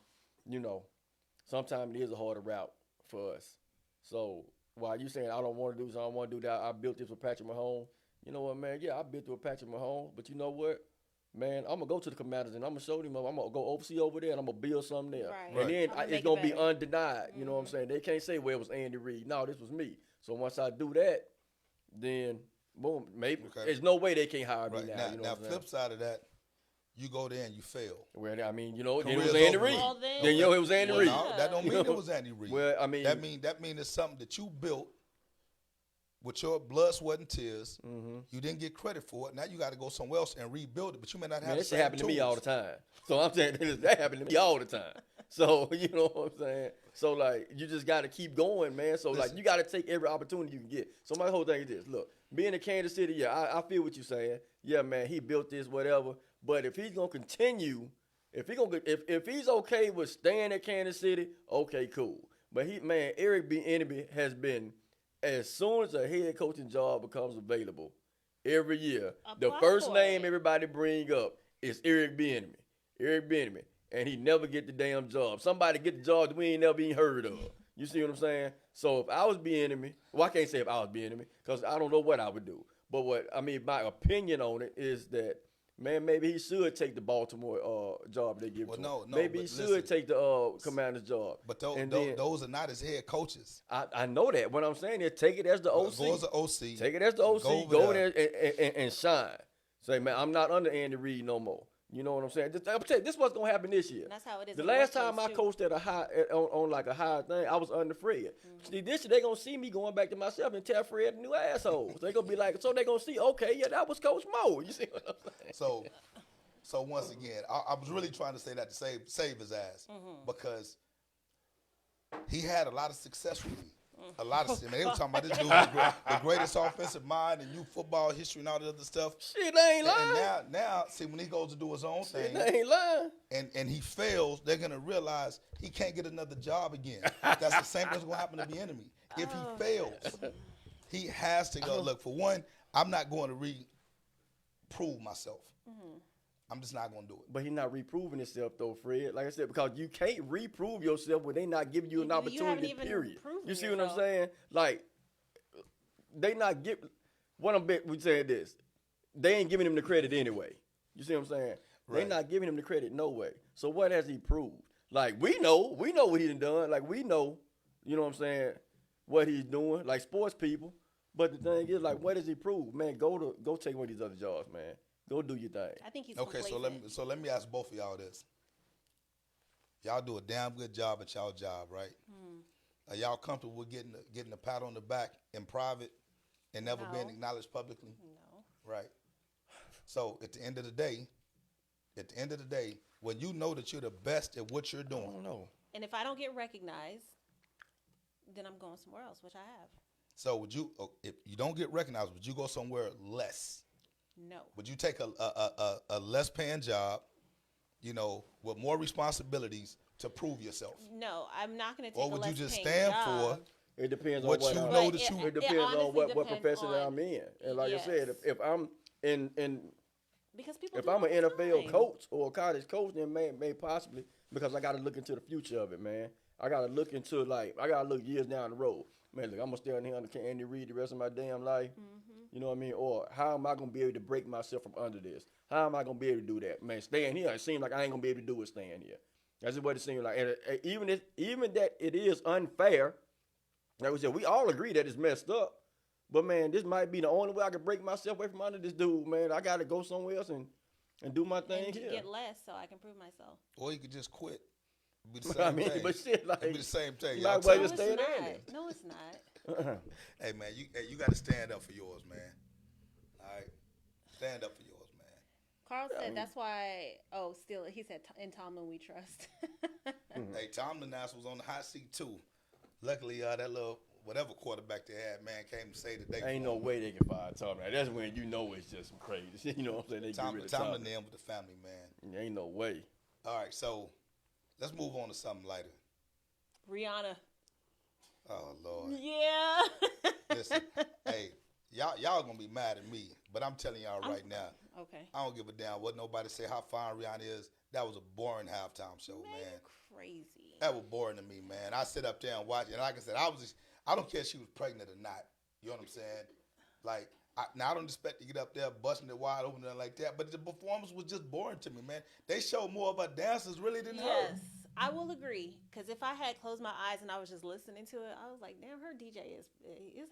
sometimes it is a harder route for us. So while you saying I don't want to do something, I don't want to do that, I built this with Patrick Mahomes. You know what, man? Yeah, I built it with Patrick Mahomes, but you know what? Man, I'm going to go to the Commanders and I'm going to show them, I'm going to go oversee over there and I'm going to build something there. Right. And then it's going to be undenied. You know what I'm Mm-hmm. saying? They can't say, well, it was Andy Reid. No, this was me. So once I do that, then, boom, maybe. Okay. There's no way they can't hire me Right. now. You know now what I'm flip saying? side of that, you go there and you fail. Well, I mean, then it was Career's Andy over. Reid. Well, then then- it was Andy Well, Reid. no, that don't You mean know? it was Andy Reid. Well, I mean, that mean it's something that you built with your blood, sweat, and tears. You didn't get credit for it. Now you got to go somewhere else and rebuild it. But you may not have man, the that shit same happen to me tools. all the time. So I'm saying that happened to me all the time. So you know what I'm saying. So like, you just got to keep going, man. So like, Listen. you got to take every opportunity you can get. So my whole thing is this: look, being in Kansas City, yeah, I feel what you're saying. Yeah, man, he built this, whatever. But if he's gonna continue, if he's okay with staying at Kansas City, okay, cool. But Eric Bieniemy has been, as soon as a head coaching job becomes available, every year, the Apply first for name it. everybody bring up is Eric Bieniemy. Eric Bieniemy. And he never get the damn job. Somebody get the job that we ain't never even heard of. You see what I'm saying? So if I was Bieniemy, well, I can't say if I was Bieniemy because I don't know what I would do. But my opinion on it is that, man, maybe he should take the Baltimore job they give Well, to no, him. no, Maybe he but should listen. take the Commander's job. But And then- those are not his head coaches. I know that. What I'm saying is take it as the OC. Go as an OC. Take it as the OC. Go Go over in there and shine. Say, man, I'm not under Andy Reid no more. You know what I'm saying? I'm telling you, this is what's gonna happen this year. And that's how it is. The in last workplace, time I too. coached at a high on like a higher thing, I was under Fred. See, this year they gonna see me going back to myself and tell Fred a new asshole. They gonna be like, so they gonna see, okay, yeah, that was Coach Mo. You see what I'm saying? So once again, I was really trying to say that to save his ass because he had a lot of success with me. A lot of shit. Man, they were talking about this dude was the greatest offensive mind in youth football history and all that other stuff. Shit, they ain't lying. And now, see, when he goes to do his own thing They ain't lying. and he fails, they're gonna realize he can't get another job again. That's the same thing that's gonna happen to the enemy. If he fails, he has to go. Look, for one, I'm not going to prove myself. I'm just not gonna do it. But he's not reproving himself though, Fred. Like I said, because you can't reprove yourself when they not giving you an You haven't opportunity. even Period. proven You see what I'm yourself. saying? Like they not give. What I'm we saying this, they ain't giving him the credit anyway. You see what I'm saying? They Right. not giving him the credit no way. So what has he proved? Like we know what he done. Like we know, you know what I'm saying, what he's doing. Like sports people. But the thing is, like, what has he proved? Man, go take one of these other jobs, man. Go do your thing. I think he's Okay, complacent. so let me ask both of y'all this. Y'all do a damn good job at y'all job, right? Are y'all comfortable with getting a pat on the back in private and never No. being acknowledged publicly? No. Right. So at the end of the day, when you know that you're the best at what you're I doing, don't know. And if I don't get recognized, then I'm going somewhere else, which I have. so would you, if you don't get recognized, would you go somewhere less? No. Would you take a less paying job, with more responsibilities to prove yourself? No, I'm not going to take Or a would you less just paying stand job. for It depends what on you what know But that you. It depends on honestly what depends profession on- that I'm in. And like I said, Yes. if I'm in Because people if do I'm all an the NFL time. coach or a college coach, then may possibly, because I got to look into the future of it, man. I got to look into I got to look years down the road. Man, look, I'm gonna stay on here under Andy Reid the rest of my damn life. You know what I mean? Or how am I gonna be able to break myself from under this? How am I gonna be able to do that? Man, staying here, it seems like I ain't gonna be able to do it staying here. That's what it seems like. And even that it is unfair. Like we said, we all agree that it's messed up. But man, this might be the only way I can break myself away from under this dude, man. I gotta go somewhere else and do my thing and here. get less so I can prove myself. Or you could just quit. It'd be the I same mean, thing. but shit, like, It'd be the same thing. you Y'all might well tell just me. stay it's there not. then. No, it's not. Hey man, you got to stand up for yours, man. All right, stand up for yours, man. Carl said mean- that's why. Oh, still, he said in Tomlin we trust. Hey, Tomlin Nass was on the hot seat too. Luckily, that little whatever quarterback they had, man, came and saved the day. Ain't for no him. way they can fire Tomlin. That's when you know it's just some crazy shit. You know what I'm saying? They get rid of Tomlin Tomlin. them with the family, man. Ain't no way. All right, so let's move on to something lighter. Rihanna. Oh Lord, Yeah. listen, hey, y'all gonna be mad at me, but I'm telling y'all right now, Okay. I don't give a damn what nobody say how fine Rihanna is. That was a boring halftime show, Man, man. you crazy. That was boring to me, man. I sit up there and watch, and like I said, I don't care if she was pregnant or not. You know what I'm saying? Like, now I don't expect to get up there busting it wide open and like that, but the performance was just boring to me, man. They showed more of our dancers really than her. Yes, I will agree. Because if I had closed my eyes and I was just listening to it, I was like, damn, her DJ is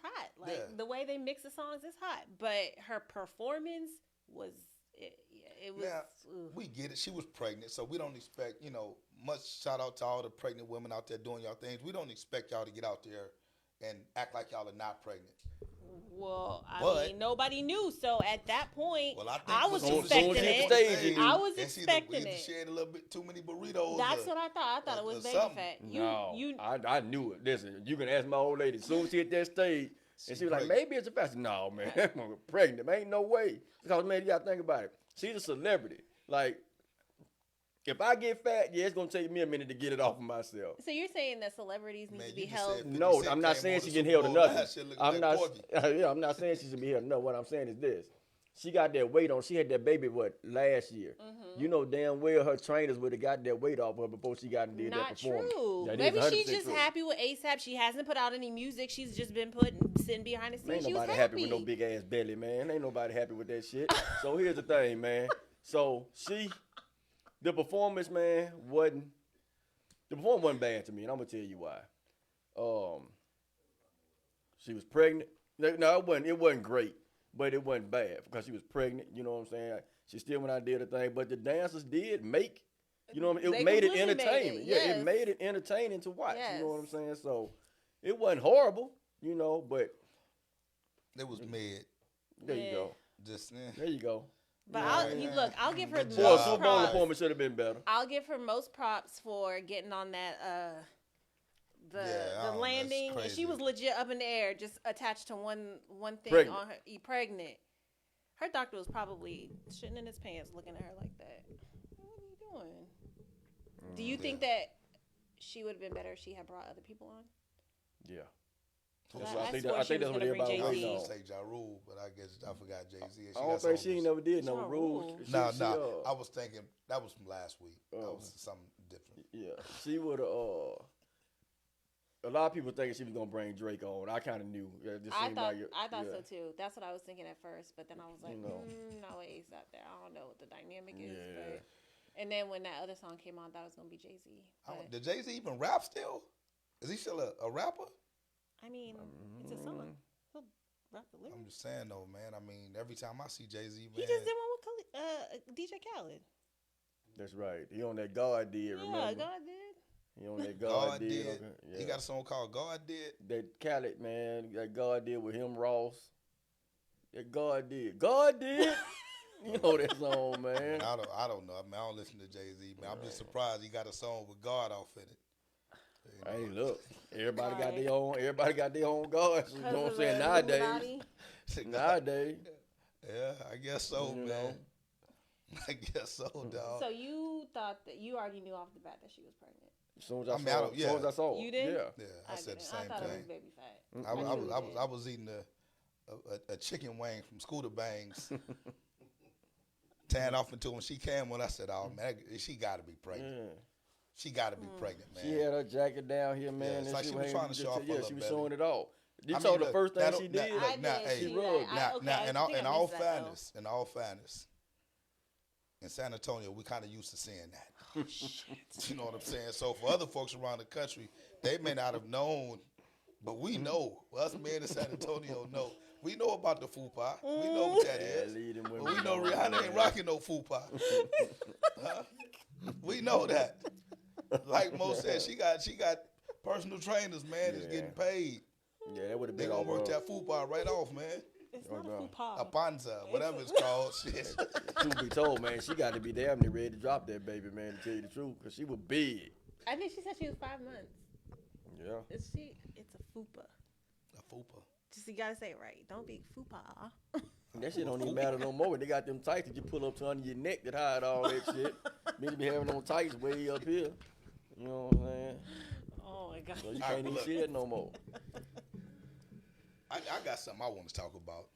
hot. Like Yeah. the way they mix the songs is hot. But her performance was it was. Now, Ugh. we get it. She was pregnant, so we don't expect, much shout out to all the pregnant women out there doing y'all things. We don't expect y'all to get out there and act like y'all are not pregnant. Well, But- mean, nobody knew. So at that point, Well, I think I was soon- expecting soon as it. the stage you do. I was It's expecting either it. she ate a little bit too many burritos. That's or- what I thought. I thought it or was baby something. fat. I knew it. Listen, you can ask my old lady. As soon as she hit that stage, and she was like, pregnant. maybe it's a fast. No, man, I'm pregnant. Man, ain't no way. Because, man, you got to think about it. She's a celebrity. Like, if I get fat, yeah, it's going to take me a minute to get it off of myself. So you're saying that celebrities need Man, to be you just held? said 50 No, Cent I'm not came saying on she the getting Super held or Bowl nothing. last year looking I'm like not. Porky. Yeah, I'm not saying she should be held. No, what I'm saying is this: she got that weight on. She had that baby last year. Mm-hmm. You know damn well her trainers would have got that weight off her before she got and did that Not performance. true. That is Maybe 100% she's just true. happy with ASAP. She hasn't put out any music. She's just been sitting behind the scenes. Ain't She was nobody happy with no big ass belly, man. Ain't nobody happy with that shit. So here's the thing, man. So the performance, man, wasn't bad to me, and I'm gonna tell you why. She was pregnant. No, it wasn't great, but it wasn't bad because she was pregnant. You know what I'm saying? She still went out and did her thing, but the dancers did make. You know what I mean? It They made it completely made it, entertainment. Yeah, yes. it made it entertaining to watch. You know what I'm Yes. saying? So it wasn't horrible, but It was mid. there you Yeah. go. Just There you go. But Yeah. look, I'll give her Good Boy, job. Super most Bowl props. performance should have been better. I'll give her most props for getting on that Yeah, I the don't know, landing. that's And she crazy. was legit up in the air, just attached to one thing Pregnant. on her. Pregnant. Her doctor was probably shitting in his pants, looking at her like that. What are you doing? Do you think that she would have been better if she had brought other people on? Yeah. I I swore think she that's was what gonna bring everybody I was waiting Jay-Z. gonna on. say Ja Rule, but I guess I forgot Jay Z. I don't think she ain't never did no Ja rules. Rule. No. I was thinking that was from last week. That Oh. was something different. Yeah, she would have. A lot of people thinking she was gonna bring Drake on. I kind of knew. It just I seemed thought yeah. so too. That's what I was thinking at first, but then I was like, You know. no, Ace out there. I don't know what the dynamic is. Yeah. But, and then when that other song came on, I thought it was gonna be Jay Z. Did Jay Z even rap still? Is he still a rapper? I mean, it's a song. He'll rap the lyrics. I'm just saying though, man. I mean, every time I see Jay Z, man, He just did one with DJ Khaled. That's right. He on that God did. Remember? Yeah, God did. He on that God God, did. Okay. Yeah. He got a song called God Did. That Khaled, man. That God did with him, Ross. That God did. God did. You know that song, man. I don't know. I mean, I don't listen to Jay Z, man. I'm just surprised he got a song with God off in it. You know? Hey, look. Everybody got Right. their own. Everybody got their own gods. You know what I'm saying? Nowadays. Nowadays. Yeah, I guess so, You man. know. I guess so, dog. So you thought that you already knew off the bat that she was pregnant. As soon as I, I mean, saw, I don't- as soon as I saw, You did? Yeah. Yeah, I said didn't. the same I thought it was thing. baby fat. I was eating a chicken wing from Scooter Bangs, tearing off until when she came when I said, "Oh man, she got to be pregnant. Yeah. She got to be pregnant, man." She had her jacket down here, man. it's and like she was trying to show off her Yeah, little she was belly. showing it all. You I saw mean, the look, first thing that'll- she that- did. look, I now, did hey, see she that. rubbed. I in all missed that, though. fairness, in all fairness, in San Antonio, we kind of used to seeing that. You know what I'm saying? So for other folks around the country, they may not have known, but we know. Us men in San Antonio know. We know about the fupa. We know what that Yeah, is. leading But women we know on. Rihanna ain't rocking no fupa. Huh? We know that. Like Mo said, she got personal trainers, man, that's Yeah. getting paid. Yeah, that would have They been gonna all work wrong. that fupa right off, man. It's not a no. fupa. A panza, whatever it's called. Shit. Truth be told, man, she got to be damn near ready to drop that baby, man, to tell you the truth, because she was big. I think she said she was 5 months. Yeah. Is she? It's a fupa. A fupa. Just you gotta say it right. Don't be fupa. That shit don't even matter no more. They got them tights that you pull up to under your neck that hide all that shit. Bitch be having them tights way up here. You know what I'm saying? Oh my god. So you All can't right, even look. see it no more. I got something I want to talk about.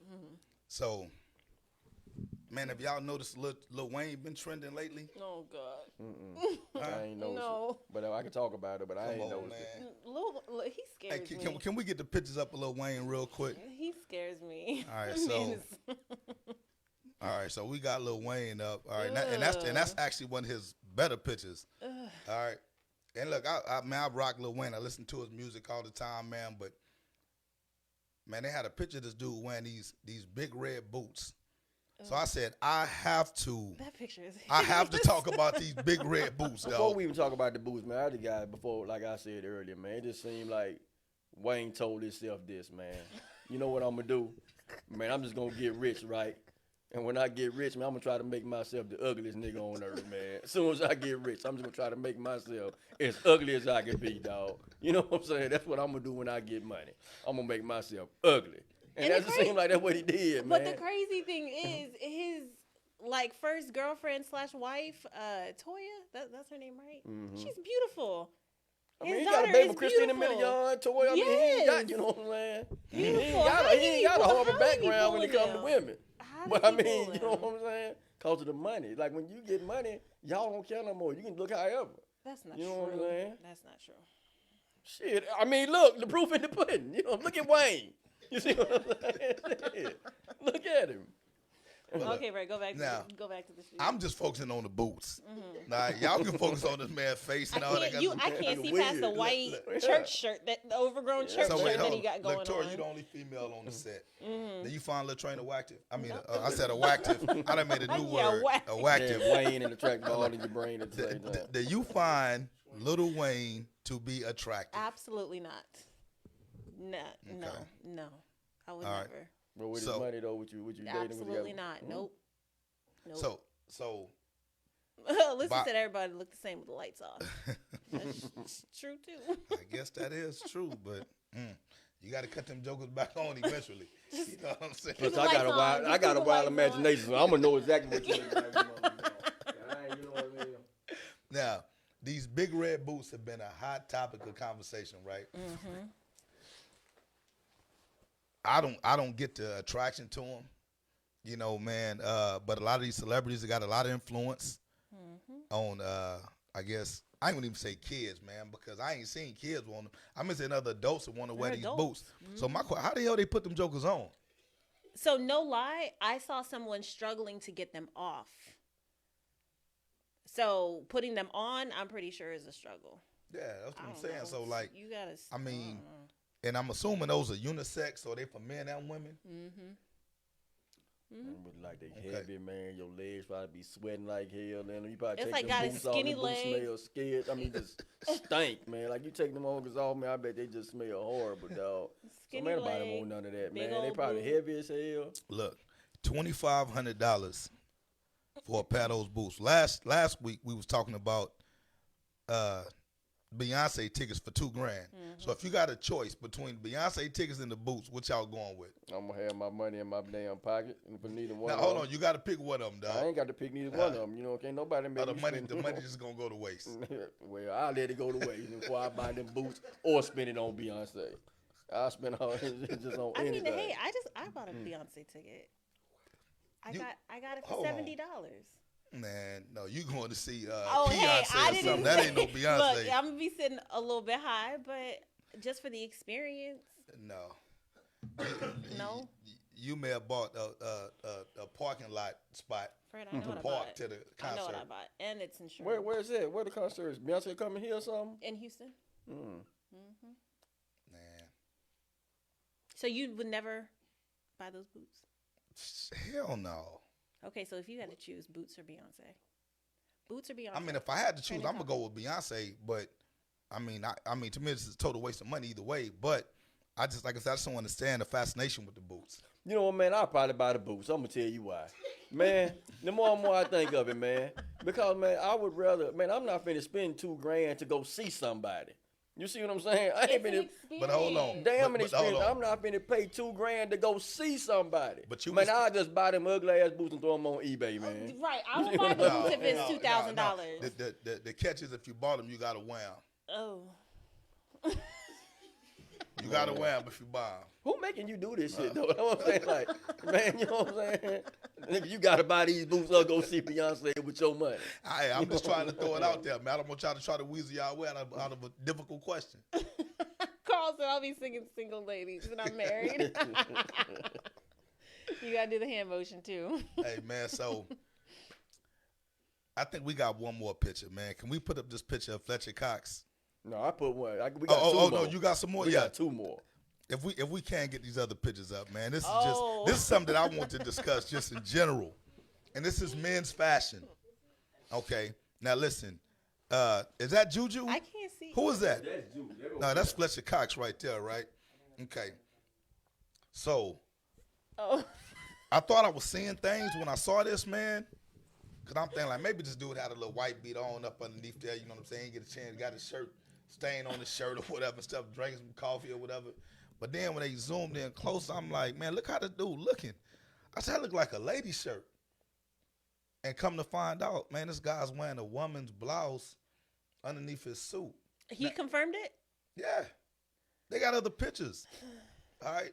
So, man, have y'all noticed Lil Wayne been trending lately? Oh god. I ain't noticed No. it. But I can talk about it, but I Come ain't on, noticed man. it. Lil, he Hey, scares me. can we get the pictures up of Lil Wayne real quick? He scares me. All right, I mean, so- it's- All right, so we got Lil Wayne up. All right, and that's actually one of his better pictures. All right, and look, I rock Lil Wayne. I listen to his music all the time, man. But man, they had a picture of this dude wearing these big red boots, So I said, I have to That picture is. talk about these big red boots, Before dog. we even talk about the boots, man, I had a guy before, like I said earlier, man. It just seemed like Wayne told himself this, man. You know what I'm gonna do, man? I'm just gonna get rich, right? And when I get rich, man, I'm gonna try to make myself the ugliest nigga on earth, man. As soon as I get rich, I'm just gonna try to make myself as ugly as I can be, dog. You know what I'm saying? That's what I'm gonna do when I get money. I'm gonna make myself ugly. And that just seemed like that's what he did, man. But the crazy thing is, his like first girlfriend / wife, Toya. That's her name, right? Mhm. She's beautiful. I mean, His he got a daughter baby is with Christina beautiful. Milian, Toy. I mean, he ain't got, you know what I'm saying? He ain't got a horrible background when it comes to women. But I mean, you know what I'm saying? Cause of the money. Like when you get money, y'all don't care no more. You can look however. That's not You true. know what I'm saying? That's not true. Shit. I mean, look, the proof in the pudding. You know, look at Wayne. You see what I'm saying? Shit. Look at him. Okay, right. Go back. Now, Go back to the shoes. I'm just focusing on the boots. Now, y'all can focus on this man's face and all that. I can't see past the white church shirt, the overgrown church So shirt wait, that hold he on. got going Look, Tori, on. you the only female on the set. Did you find Latrina Wactive? I mean, I said a Wactive. I done made a new Yeah, word. Wactive. A Yeah, Wactive. Wayne and the trackball in your brain at the same time. Do you find Little Wayne to be attractive? Absolutely not. No. I would All right. never. But with So- his money though, would you dating him? Absolutely not. Nope. So Listen By- said everybody look the same with the lights off. That's true too. I guess that is true, but you got to cut them jokers back on eventually. You know what I'm saying? Plus, the I got lights a on. wild, Just I got keep a the wild lights on. imagination, so I'm gonna know exactly what you look like. You know what I mean? Now, these big red boots have been a hot topic of conversation, right? Mm-hmm. I don't get the attraction to them, you know, man. But a lot of these celebrities have got a lot of influence on, I guess, I ain't gonna even say kids, man, because I ain't seen kids want them. I'm just saying other adults that want to wear They're these adults. boots. So how the hell they put them jokers on? So no lie, I saw someone struggling to get them off. So putting them on, I'm pretty sure is a struggle. Yeah, that's what I I'm don't saying. know. So like, you gotta. I mean, and I'm assuming those are unisex, so they for men and women. Like they Okay. heavy, man. Your legs probably be sweating like hell. Then you probably It's take like them got boots off. skinny Them boots legs. smell scared. I mean, just stink, man. Like you take them on off, man. I bet they just smell horrible, dog. Skinny So man, nobody leg, want none of that, big man. They old probably boot. heavy as hell. Look, $2,500 for a pair of those boots. Last week we was talking about Beyonce tickets for $2,000. So if you got a choice between Beyonce tickets and the boots, what y'all going with? I'm gonna have my money in my damn pocket, and for neither one. Now of hold them, on, you got to pick one of them, I dog. ain't got to pick neither one of them. You know, can't nobody make The me money, spend- the money just gonna go to waste. Well, I'll let it go to waste before I buy them boots or spend it on Beyonce. I'll spend all just on I mean, anything. hey, I bought a Beyonce ticket. I got it for hold on. $70. Man, no, you going to see Oh, Beyonce hey, I or something? didn't. That ain't no Beyonce. Look, I'm gonna be sitting a little bit high, but just for the experience. No. No. You may have bought a parking lot spot Fred, I know to what I park bought. to the I know concert. what I bought, and it's insurance. Where's that? Where the concert is? Beyonce coming here or something? In Houston. Mm. Man, So you would never buy those boots? hell no. Okay, so if you had to choose Boots or Beyonce, Boots or Beyonce? I mean, if I had to choose, Trending I'm gonna go with Beyonce. But I mean, to me, it's a total waste of money either way. But I just, like I said, I just don't understand the fascination with the boots. You know what, man? I'll probably buy the boots. I'm gonna tell you why. Man, the more and more I think of it, man, because man, I would rather, man, I'm not finna spend $2,000 to go see somebody. You see what I'm saying? I ain't It's an finna. experience. But hold on. Damn an But hold experience. on. I'm not finna pay $2,000 to go see somebody. But you man, was- I'll just buy them ugly ass boots and throw them on eBay, man. Right, I would buy the boots if it's $2,000. No. The catch is if you bought them, you gotta wear them. Oh, You gotta wear them if you buy them. Who making you do this shit though? That's what I'm saying. Like, man, you know what I'm saying? Nigga, you gotta buy these boots or go see Beyonce with your money. I'm just trying to throw it out there, man. I don't want y'all to try to weasel y'all way out of a difficult question. Carl said I'll be singing "Single Ladies" and I'm married. You gotta do the hand motion too. Hey, man, so I think we got one more picture, man. Can we put up this picture of Fletcher Cox? No, I put one. We got two more. No, you got some more? We Yeah. got two more. if we can't get these other pictures up, man, this is Oh. this is something that I want to discuss just in general, and this is men's fashion. Okay, now listen, is that Juju? I can't see. Who is that? That's Juju. No, that's Fletcher Cox right there, right? Okay. So Oh. I thought I was seeing things when I saw this, man. Cause I'm thinking like maybe this dude had a little white beat on up underneath there, you know what I'm saying? He get a chance, got his shirt stain on his shirt or whatever and stuff, drinking some coffee or whatever. But then when they zoomed in close, I'm like, man, look how this dude looking. I said, that look like a lady shirt. And come to find out, man, this guy's wearing a woman's blouse underneath his suit. He confirmed it? Yeah. They got other pictures. All right.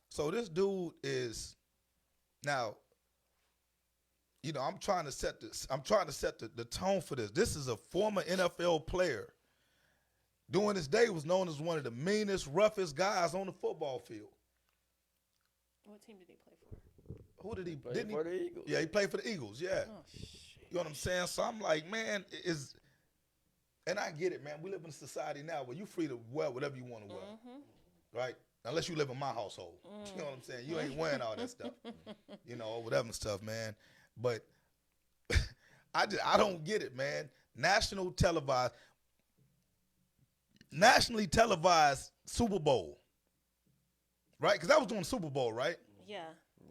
So this dude is now, you know, I'm trying to set the tone for this. This is a former NFL player. During his day was known as one of the meanest, roughest guys on the football field. What team did he play for? Who did he Played didn't for he? the Eagles. Yeah, he played for the Eagles, yeah. Oh, shit. You know what I'm saying? So I'm like, man, and I get it, man. We live in a society now where you're free to wear whatever you want to wear. Right? Unless you live in my household. You know what I'm saying? You ain't wearing all that stuff. You know, or whatever stuff, man. But I don't get it, man. Nationally televised Super Bowl. Right? Because that was doing Super Bowl, right? Yeah.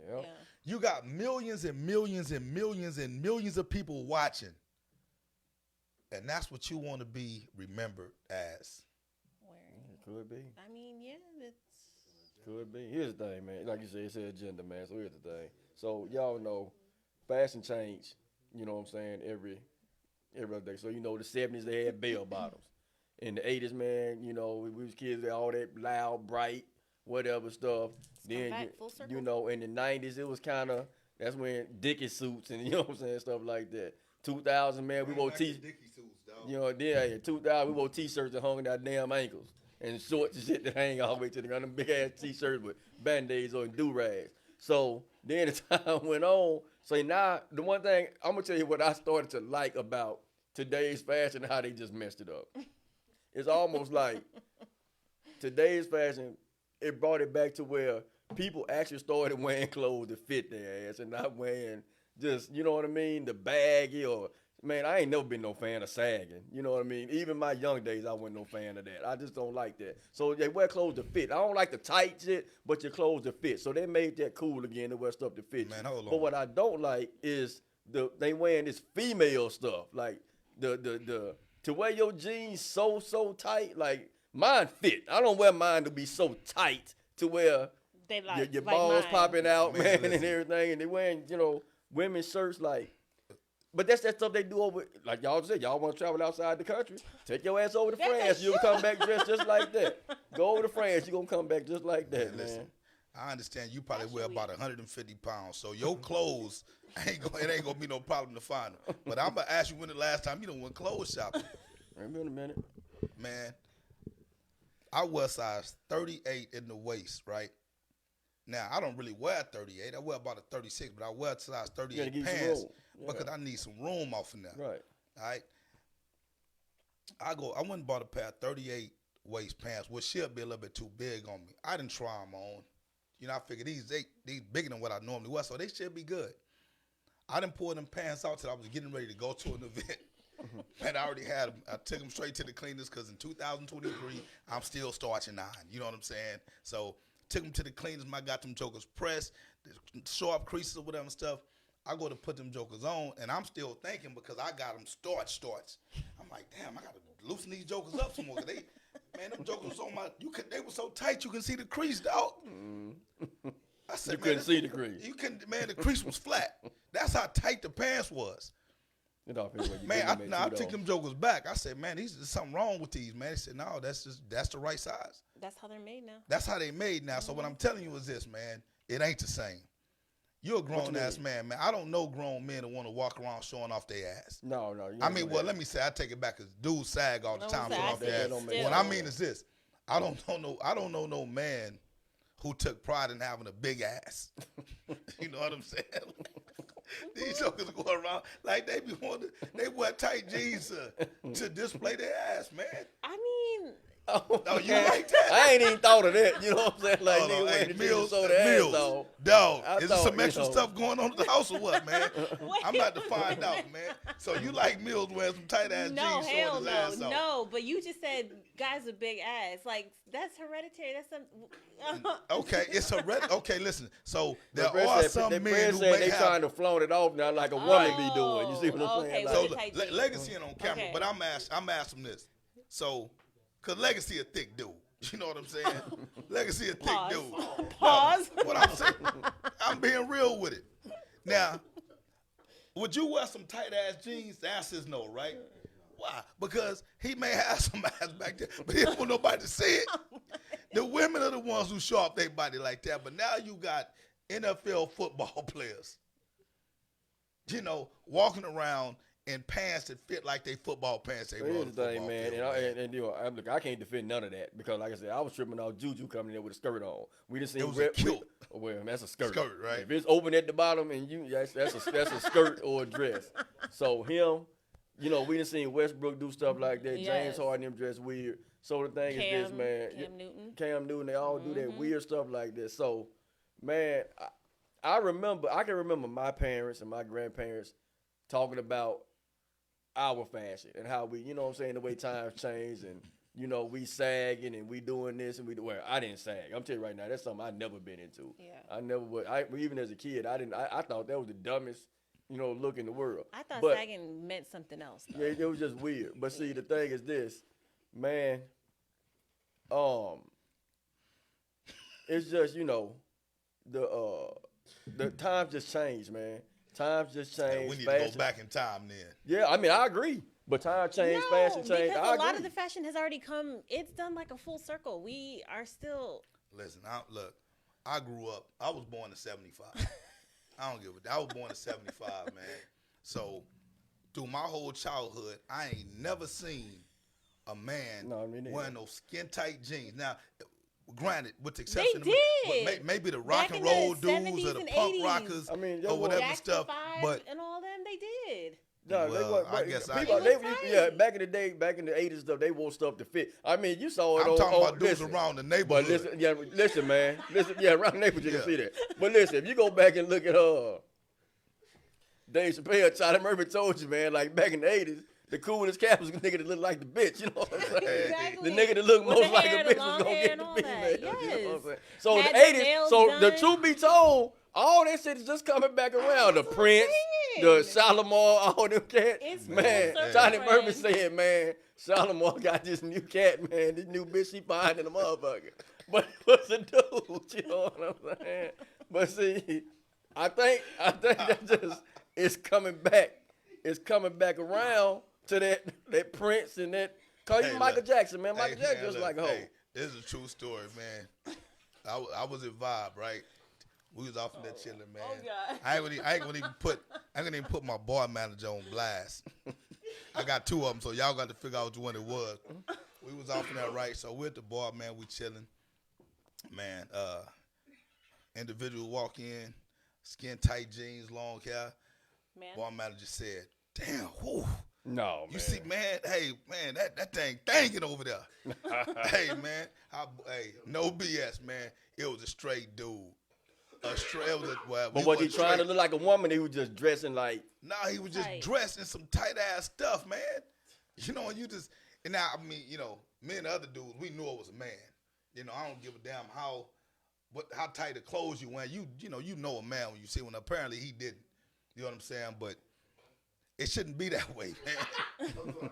Yeah. Yeah. You got millions and millions and millions and millions of people watching. And that's what you want to be remembered as. Where? Could be. I mean, yeah, it's. Could be. Here's the thing, man. Like you said, it's an agenda, man. So here's the thing. So y'all know, fashion change. You know what I'm saying? Every other day. So you know, the '70s they had bell bottoms. In the '80s, man, you know, we was kids, they all that loud, bright, whatever stuff. Then back full circle. you know, in the '90s, it was kind of that's when Dickie suits and you know what I'm saying, stuff like that. 2000, man, we wore you know, then in 2000 we wore T-shirts that hung in our damn ankles and shorts and shit that hang all the way to the ground. Them big ass T-shirts with band-aids on and do-rags. So then as time went on, so now the one thing I'm gonna tell you what I started to like about today's fashion, how they just messed it up. It's almost like today's fashion, it brought it back to where people actually started wearing clothes that fit their ass and not wearing just, you know what I mean, the baggy or, man, I ain't never been no fan of sagging. You know what I mean? Even my young days, I wasn't no fan of that. I just don't like that. So they wear clothes to fit. I don't like the tight shit, but your clothes to fit. So they made that cool again to wear stuff to fit. Man, hold on. But what I don't like is they wearing this female stuff. Like the to wear your jeans so tight, like mine fit. I don't wear mine to be so tight to where They like your like balls mine. popping out, Man, man, listen. and everything. And they wearing, you know, women's shirts like. But that's that stuff they do over, like y'all said, y'all want to travel outside the country, take your ass over to That's France, a you'll come back dressed just like that. Go over to France, you're going to come back just like that, Man, man. listen. I understand you probably That's weigh really- about 150 pounds, so your clothes it ain't gonna be no problem to find them. But I'm gonna ask you when the last time you done went clothes shopping, Maybe in a minute. man. I wear size 38 in the waist, right? Now I don't really wear 38. I wear about a 36, but I wear size You gotta 38 give you some pants room. Yeah. because I need some room off in there. Right. All right. I went and bought a pair of 38 waist pants, which should be a little bit too big on me. I didn't try them on. You know, I figured these bigger than what I normally wear, so they should be good. I didn't pull them pants out till I was getting ready to go to an event. And I already had them. I took them straight to the cleaners because in 2023, I'm still starching 9. You know what I'm saying? So took them to the cleaners. I got them jokers pressed, the sharp creases or whatever stuff. I go to put them jokers on, and I'm still thinking because I got them starch. I'm like, damn, I got to loosen these jokers up some more. 'Cause man, them jokers was on they were so tight you can see the crease, dog. I said, You couldn't see the crease. You couldn't, man, the crease was flat. That's how tight the pants was. It all depends where you Man, get them I at, too, took though. them jokers back. I said, man, there's something wrong with these, man. They said, no, that's the right size. That's how they're made now. That's how they made now. So what I'm telling you is this, man, it ain't the same. You're a grown ass man, man. I don't know grown men that want to walk around showing off their ass. No. You I don't mean, do well, that. let me say, I take it back because dudes sag all the No, time sag, showing off I their said ass. don't make What sense. I mean is this: I don't know no man who took pride in having a big ass. You know what I'm saying? These jokers go around like they wear tight jeans to display their ass, man. I mean, Oh, you like that? I ain't even thought of that. You know what I'm saying? Like, Hold on, nigga, hey, waiting Mills, so the ass off. dog, I is there some thought, extra stuff going on at the house or what, man? I'm about to find out, man. So you like Mills wearing some tight ass No, jeans showing hell his no, ass off? no. But you just said guys with big ass. Like that's hereditary. That's some. Okay, it's a okay. Listen, so there But Fred are said- some that men Fred who said may they have. trying to flaunt it off now like a woman be doing. You see what I'm Okay, saying? well, So Like, the tight jeans. Legacy ain't on camera, Okay. but I'm asking this. So, cause Legacy a thick dude. You know what I'm saying? Legacy a thick Pause. dude. Pause. No, what I'm saying, I'm being real with it. Now, would you wear some tight ass jeans? The answer is no, right? Why? Because he may have some ass back there, but he don't want nobody to see it. The women are the ones who show off their body like that. But now you got NFL football players, you know, walking around in pants that fit like they football pants. They Here's run the the thing, football man, field, and you know, look, I can't defend none of that because, like I said, I was tripping off Juju coming in there with a skirt on. We just seen It was a kilt. well, that's a skirt. Skirt, right? If it's open at the bottom and that's a skirt or a dress. So him, you know, we done seen Westbrook do stuff like that. Yes. James Harden them dress weird. So the thing is this, man. Cam Newton. Cam Newton, they all do that weird stuff like this. So, man, I can remember my parents and my grandparents talking about our fashion and how we, you know what I'm saying, the way times change and, you know, we sagging and we doing this and well, I didn't sag. I'm telling you right now, that's something I never been into. Yeah. I never would. Even as a kid, I thought that was the dumbest, you know, look in the world. I thought But- sagging meant something else. Though. yeah, it was just weird. But see, the thing is this, man. It's just, you know, the times just changed, man. Times just Hey, changed. we need to fashion. go back in time then. Yeah, I mean, I agree. But time changed, No, fashion changed. because I a lot agree. of the fashion has already come. It's done like a full circle. We are still. Listen, look, I grew up. I was born in '75. I don't give a. I was born in '75, man. So through my whole childhood, I ain't never seen a man No, me neither. wearing those skin tight jeans. Now, granted, with the exception They of did. maybe the rock Back and in the roll dudes 70s or the and punk 80s. rockers I mean, or whatever Jackson stuff, 5 but and all them, they did. No, they Well, wasn't- I but guess people, It was yeah, tight. back in the day, back in the 80s stuff, they wore stuff to fit. I mean, you saw it I'm on, talking on about dudes listen, around the But neighborhood. listen, man. Listen, yeah, around the neighborhood you Yeah. can see that. But listen, if you go back and look at Dave Chappelle, Charlie Murphy told you, man, like back in the 80s, the coolest cat was the nigga that looked like the bitch, you know what I'm saying? Exactly. The nigga that looked With most the like hair, a the bitch was long gonna hair get and the all female. that, You know what I'm yes. saying? So Had the the 80s, nails so the done. truth be told, all that shit is just coming back around. The That's what I'm Prince, the saying. Shalimar, all them cats. It's Man, full circle, Johnny Murphy friend. said, man, Shalimar got this new cat, man. This new bitch, she fine in the motherfucker. But what's a dude? You know what I'm saying? But see, I think that just it's coming back. It's coming back around to that Prince and that. Call you Hey, Michael look. Jackson, man. Hey, Michael Jackson man, just look, like a hoe. hey, this is a true story, man. I was at Vibe, right? We was off in there chilling, man. Oh, God. I ain't gonna even put my bar manager on blast. I got two of them, so y'all got to figure out which one it was. We was off in there, right? So we're at the bar, man. We chilling, man. Individual walk in, skin tight jeans, long hair. Man. Bar manager said, "Damn, whoo." No, man. You see, man, hey, man, that thing thinking over there. Hey, man, hey, no BS, man. It was a straight dude. It was But was he trying to look like a woman? He was just dressing like. Nah, he was just Tight. dressed in some tight ass stuff, man. You know, and now, I mean, you know, me and the other dudes, we knew it was a man. You know, I don't give a damn how tight the clothes you wear. You know a man when you see one. Apparently he didn't. You know what I'm saying? But it shouldn't be that way, man.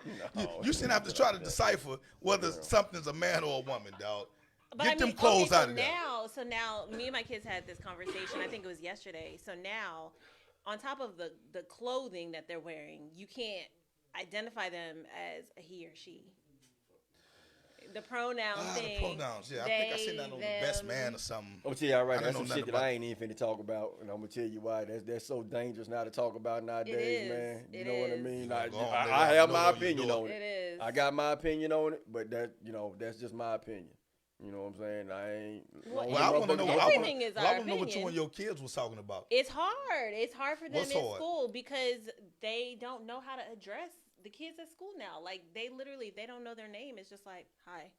You shouldn't have to try to decipher whether something's a man or a woman, dog. But Get I mean, them clothes okay, so out of there. So now, me and my kids had this conversation. I think it was yesterday. So now, on top of the clothing that they're wearing, you can't identify them as a he or she. The pronoun thing. The pronouns, yeah. I think I seen that on the Best them. Man or something. I'm gonna tell y'all right I now, didn't some know shit nothing that I about ain't even finna talk about, and I'm gonna tell you why. That's so dangerous now to talk about nowadays, is. man. You It know what I is. mean? Go Like, on, I nigga. have I my know what you opinion doing. on it. It is. I got my opinion on it, but that's just my opinion. You know what I'm saying? I ain't. Well, Well, I want to know. Everything is our I want to know what you opinion. and your kids was talking about. It's hard. It's hard for them What's in hard? school because they don't know how to address the kids at school now. Like they don't know their name. It's just like, hi.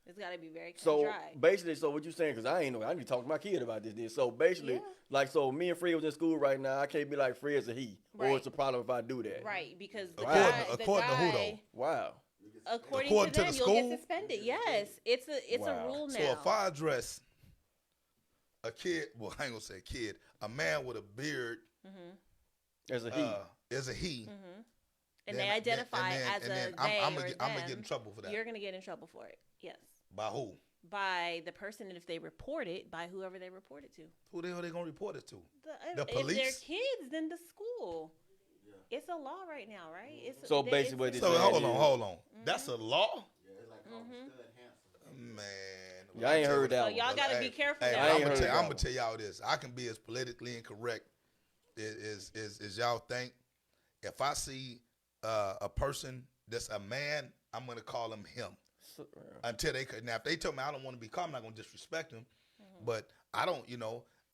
It's got to be very cut So and dry. basically, so what you saying? Because I ain't know. I need to talk to my kid about this. Then. So basically, Yeah. like, so me and Fred was in school right now. I can't be like Fred's a he, or Right. it's a problem if I do that. Right, because the According- guy, according to who, though? guy, Wow. according According to to them, the you'll school? get suspended. Yes, it's a Wow. rule now. So if I address a kid, well, I ain't gonna say kid, a man with a beard As a he. is a he. and then- they identify and then- as and a then they I'm or gonna them, get in trouble for that. you're gonna get in trouble for it. Yes, By who? by the person, and if they report it, by whoever they report it to. Who the hell they gonna report it to? The, The if they're police? kids, then the school. It's a law right now, right? It's, So they- basically what it's- it So is- hold on. That's a law, man. Yeah, I ain't heard that So one. y'all gotta be careful Hey, now. I ain't I'm heard that gonna one. tell y'all this. I can be as politically incorrect as y'all think. If I see a person that's a man, I'm gonna call him him until they could. Now, if they tell me I don't want to be called, I'm not gonna disrespect them. But I don't.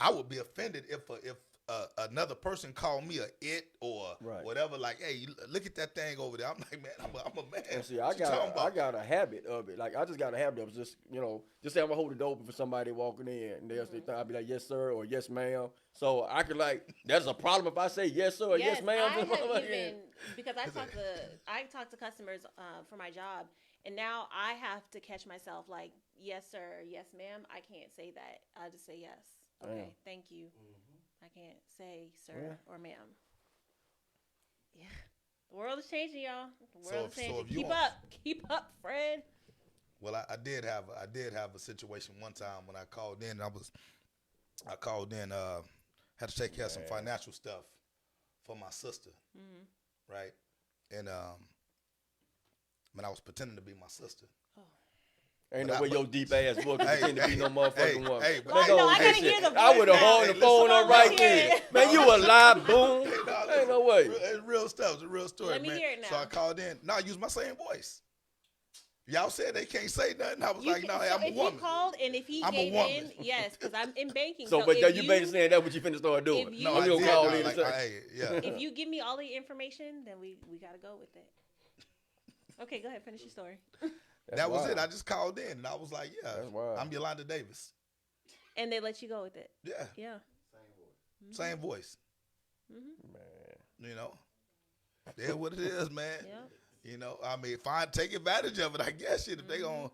I would be offended if another person called me a it or Right. whatever. Like, hey, look at that thing over there. I'm like, man, I'm a man. And see, What you talking about? I got a habit of it. Like I just got a habit of just just say I'm gonna hold the door open for somebody walking in, and they'll say, I'll be like, yes sir or yes ma'am. So I could that's a problem if I say yes sir or yes, ma'am. I have even, because I talk to customers for my job, and now I have to catch myself like, yes sir, yes ma'am. I can't say that. I just say yes. Okay, Damn. thank you. I can't say sir Yeah. or ma'am. Yeah, the world is changing, y'all. The So world if- is so changing. if you Keep up, Fred. Well, I did have a situation one time when I called in. Had to take care of some financial stuff for my sister, right? And I was pretending to be my sister. Ain't But no I- way but- your deep ass boy can pretend to be no motherfucking woman. hey, but- Let I go know, with I that gotta hear shit. the I would have voice hung now. the phone Hey, up listen, right let's hear there. it. Man, you a lie, boom. Ain't no way. It's real stuff. It's a real story, Let me man. hear it So now. I called in. No, I used my same voice. Y'all said they can't say nothing. I was You like, no, can- hey, so I'm a if woman. he called and if he I'm a gave woman. in, yes, because I'm in banking. So, So, but if you basically saying that's what you finna start doing. if you- No, I'm I gonna did. call No, in and like, say, hey, yeah. if you give me all the information, then we gotta go with it. Okay, go ahead, finish your story. That was wild. it. I just called in and I was like, yeah, That's wild. I'm Yolanda Davis. And they let you go with it. Yeah, Yeah. same voice. Man. That's what it is, man. Yeah. I mean, take advantage of it, I guess. Shit, if they gonna,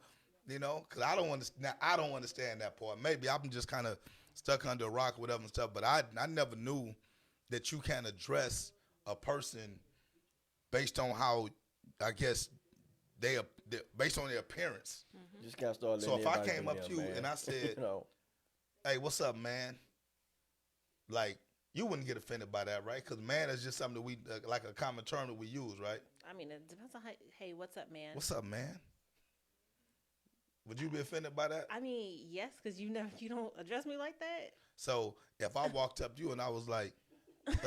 because I don't understand that part. Maybe I'm just kind of stuck under a rock, or whatever and stuff. But I never knew that you can address a person based on how, I guess, they based on their appearance. Just gotta start letting So if I everybody came do up them, to you man. and I said, you know, hey, what's up, man? Like, you wouldn't get offended by that, right? Because man is just something that we, like a common term that we use, right? I mean, it depends on how. Hey, what's up, man? What's up, man? Would you be offended by that? I mean, yes, because you don't address me like that. So if I walked up to you and I was like, what's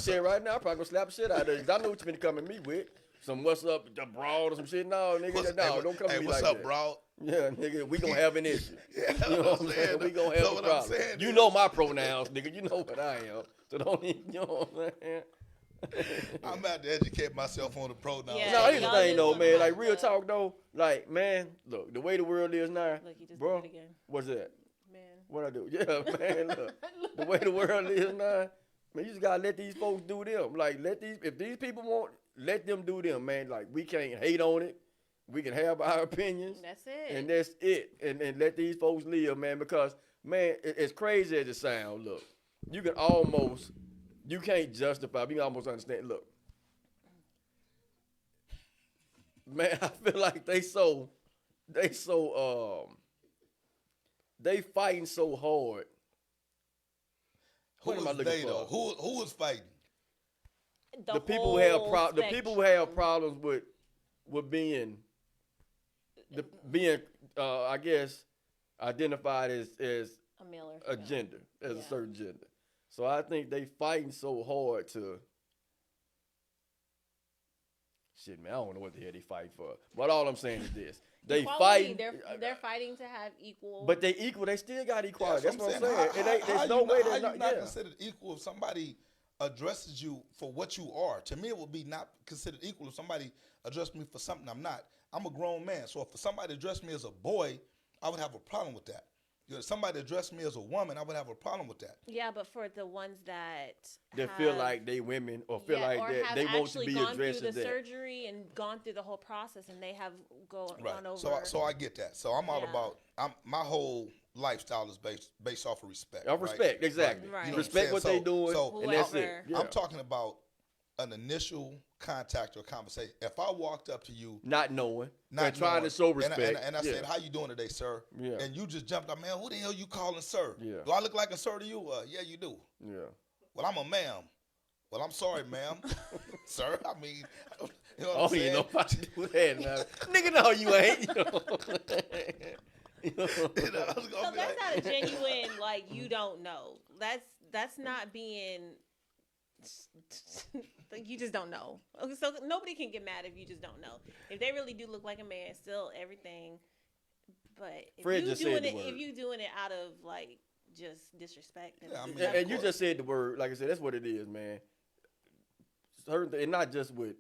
shit up? right now, I'm probably gonna slap the shit out of it. 'Cause I know what you finna come at me with. Some what's up, the broad or some shit. No, nigga, don't come hey, at me what's like up, that. bro? Yeah, nigga, we gonna have an issue. Yeah, You know what I'm saying? We gonna have So a what I'm problem. saying You is- know my pronouns, nigga. You know what I am. So don't even, you know what I'm saying? I'm about to educate myself on the pronouns. Yeah, No, here's the y'all thing just though, don't man. have Like real to- talk though. Like, man, look, the way the world is now, Look, you just bro. did it again, What's that? man. What I do? Yeah, man. Look, the way the world is now, man, you just gotta let these folks do them. Like, if these people want, let them do them, man. Like, we can't hate on it. We can have our opinions, That's it. and that's it. And let these folks live, man. Because, man, as crazy as it sounds, look, you can't justify. You can almost understand. Look, man, I feel like they fighting so hard. Who What am I is looking they for? though? Who is fighting? The people who have whole the people who have spectrum. problems with being I guess identified as a male or a female. gender, as a Yeah. certain gender. So I think they fighting so hard to shit, man. I don't know what the hell they fight for. But all I'm saying is this: they Equality, fighting. They're fighting to have equal. But they equal. They still got equality. That's what I'm saying. How- It ain't, how there's you no not- way how they're you not. not Yeah. considered equal if somebody addresses you for what you are. To me, it would be not considered equal if somebody addressed me for something I'm not. I'm a grown man. So if somebody addressed me as a boy, I would have a problem with that. You know, if somebody addressed me as a woman, I would have a problem with that. Yeah, but for the ones that feel like they women or feel like or that have they want to actually be gone addressed through as the that. surgery and gone through the whole process, and they have gone over. So I get that. So I'm all Yeah. about. My whole lifestyle is based off of respect. Of respect, right? exactly. Right. You know Respect what I'm they saying? doing, So and that's it. Whoever. Yeah. I'm talking about an initial contact or conversation. If I walked up to you, Not knowing, not and trying knowing, to show and I- respect, and I yeah. said, "How you doing today, sir?" Yeah. And you just jumped up, man. Who the hell you calling sir? Yeah. Do I look like a sir to you? Yeah, you do. Yeah. Well, I'm a ma'am. Well, I'm sorry, ma'am. Sir, I mean, you know I what I'm don't even saying? know if I should do that now. Nigga, no, you ain't. You know? You know? You know, I was gonna So be that's like- not a genuine like you don't know. That's not being. Like you just don't know. Okay, so nobody can get mad if you just don't know. If they really do look like a man, still everything. But if Fred you just doing said the it, word. if you doing it out of like just disrespect, then Yeah, I mean, that's And you cool. just said the word, like I said, that's what it is, man. Certain, and not just with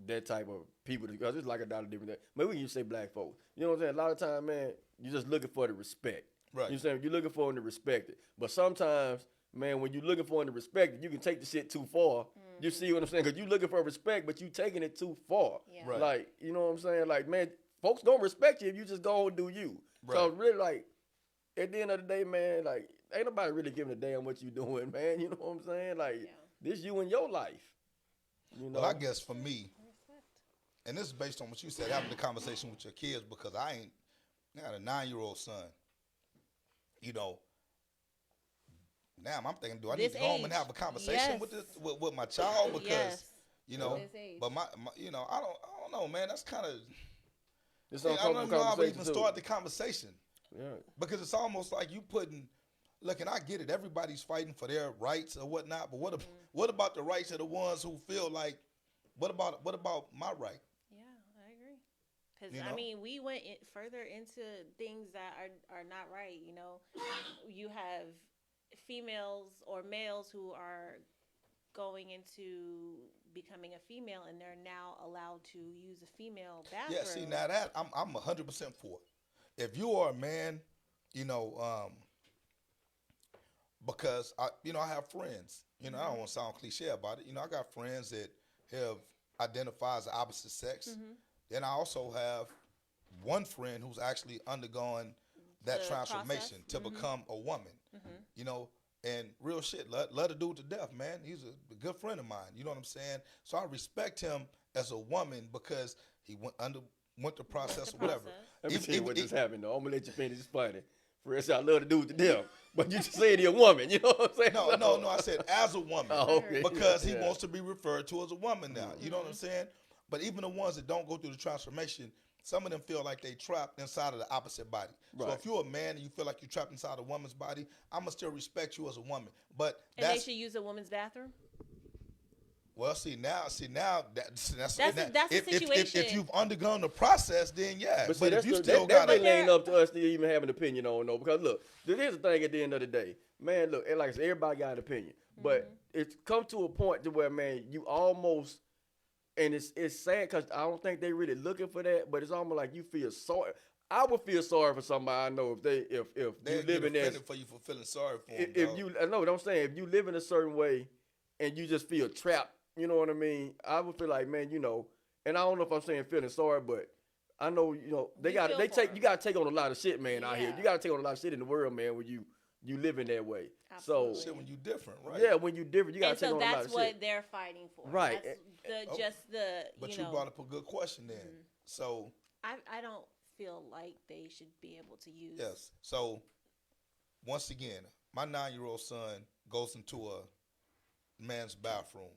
that type of people, because it's like a lot of different things. Maybe we can say black folks. You know what I'm saying? A lot of time, man, you're just looking for the respect. Right. You know what I'm saying? You're looking for them to respect it. But sometimes, man, when you're looking for them to respect it, you can take the shit too far. You see what I'm saying? Because you're looking for respect, but you taking it too far. Yeah. Right. Like, you know what I'm saying? Like, man, folks don't respect you if you just go and do you. So Right. really, like, at the end of the day, man, like, ain't nobody really giving a damn what you doing, man. You know what I'm saying? Like, Yeah. this you in your life. You know? Well, I guess for me, and this is based on what you said, having the conversation with your kids, because I got a 9-year-old son. You know, now I'm thinking, do I need This to go home and age. have a conversation Yes. with my child? Because Yes. you know, This age. but my you know, I don't know, man. That's kind of It's I don't uncomfortable even know how we conversation, even too. start the conversation. Yeah. Because it's almost like you putting, look, and I get it. Everybody's fighting for their rights or whatnot. But what about the rights of the ones who feel like, what about my right? Yeah, I agree. Because You I know? mean, we went further into things that are not right. You know, you have females or males who are going into becoming a female, and they're now allowed to use a female bathroom. Yeah, see now that I'm 100% for it. If you are a man, you know, because I have friends. You know, I don't want to sound cliche about it. You know, I got friends that have identified as the opposite sex. Mm-hmm. Then I also have one friend who's actually undergone that The transformation process? to become a woman. You know, and real shit, love the dude to death, man. He's a good friend of mine. You know what I'm saying? So I respect him as a woman because he went the process or whatever. process. Let me Even- tell you what even- just happened, though. I'm going to let you finish. It's funny. First, I love the dude to death. But you just said he a woman. You know what I'm saying? No. I said as a woman Oh, okay. because he Yeah. wants to be referred to as a woman now. You know what I'm saying? But even the ones that don't go through the transformation, some of them feel like they trapped inside of the opposite body. So Right. if you're a man and you feel like you're trapped inside a woman's body, I'ma still respect you as a woman. But And they that's should use a woman's bathroom. well, see now that's That's the if situation. you've undergone the process, then yeah. But, But, see, if you that's still that got really it, ain't up to us to even have an opinion on, though. Because look, here's the thing. At the end of the day, man, look, and like I said, everybody got an opinion, but it's come to a point to where, man, you almost, and it's sad because I don't think they really looking for that, but it's almost like you feel sorry. I would feel sorry for somebody I know if they you get live in that. offended for you for feeling sorry for them. If you, I know what I'm saying. If you live in a certain way and you just feel trapped, you know what I mean? I would feel like, man, you know, and I don't know if I'm saying feeling sorry, but I know, you know, You feel for you got to take on a lot of shit, man, out here. Yeah. You got to take on a lot of shit in the world, man, when you live in that way. Absolutely. shit when you different, right? Yeah, when you different, you got And to take so on a lot that's of what shit. they're fighting for. Right. That's Oh, just the But you you know. brought up a good question then. So I don't feel like they should be able to use. yes. So once again, my 9-year-old son goes into a man's bathroom,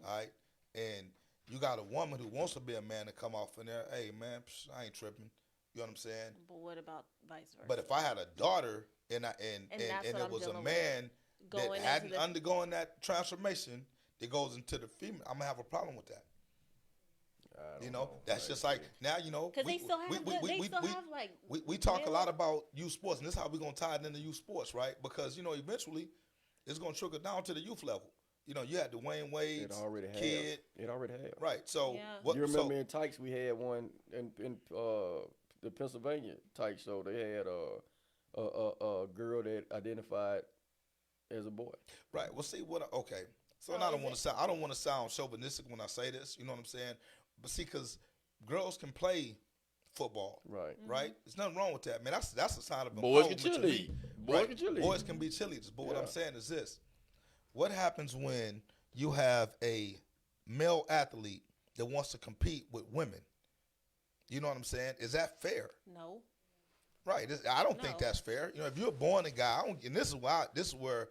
all right? And you got a woman who wants to be a man to come off in there. Hey, man, I ain't tripping. You know what I'm saying? But what about vice versa? But if I had a daughter and that's it what I'm was a dealing with. man that Going into hadn't the- undergone that transformation that goes into the female, I'm gonna have a problem with that. I don't You know, that's just like now. You know, because they still have have like we talk a male- lot about youth sports, and this is how we're gonna tie it into youth sports, right? Because you know, eventually, it's gonna trickle down to the youth level. You know, you had Dwayne Wade's It already had. kid. It already had. Right. So Yeah. what? You remember So, in Tykes we had one in the Pennsylvania Tykes show. They had a girl that identified as a boy. right. Well, see what? Okay. So Oh, and I don't is want to it? sound. I don't want to sound chauvinistic when I say this. You know what I'm saying? But see, because girls can play football. Right. Right? There's nothing wrong with that, man. That's a sign of Boys can empowerment to cheerlead. me. Boys Right. can cheerlead. Boys can be cheerleaders. But what I'm Yeah. saying is this: what happens when you have a male athlete that wants to compete with women? You know what I'm saying? Is that fair? No. Right. I don't think No. that's fair. You know, if you're born a guy, and this is where,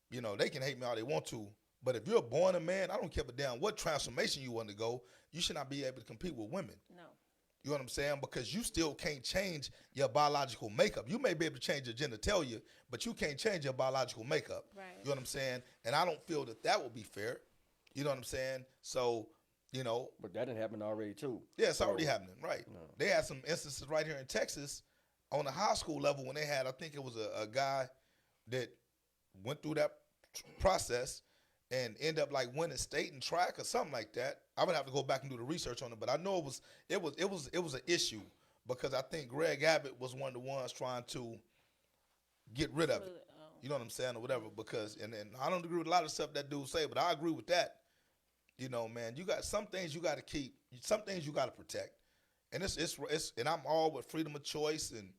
you know, they can hate me all they want to. But if you're born a man, I don't care a damn what transformation you want to go. You should not be able to compete with women. No. You know what I'm saying? Because you still can't change your biological makeup. You may be able to change your genitalia, but you can't change your biological makeup. Right. You know what I'm saying? And I don't feel that would be fair. You know what I'm saying? So, you know, But that didn't happen already too. yeah, it's So, already happening, right? No. They had some instances right here in Texas on the high school level when they had, I think it was a guy that went through that process and end up like winning state and track or something like that. I would have to go back and do the research on it, but I know it was an issue because I think Greg Abbott was one of the ones trying to get rid of it. Oh. You know what I'm saying, or whatever. Because and I don't agree with a lot of stuff that dude say, but I agree with that. You know, man, you got some things you got to keep, some things you got to protect, and it's and I'm all with freedom of choice and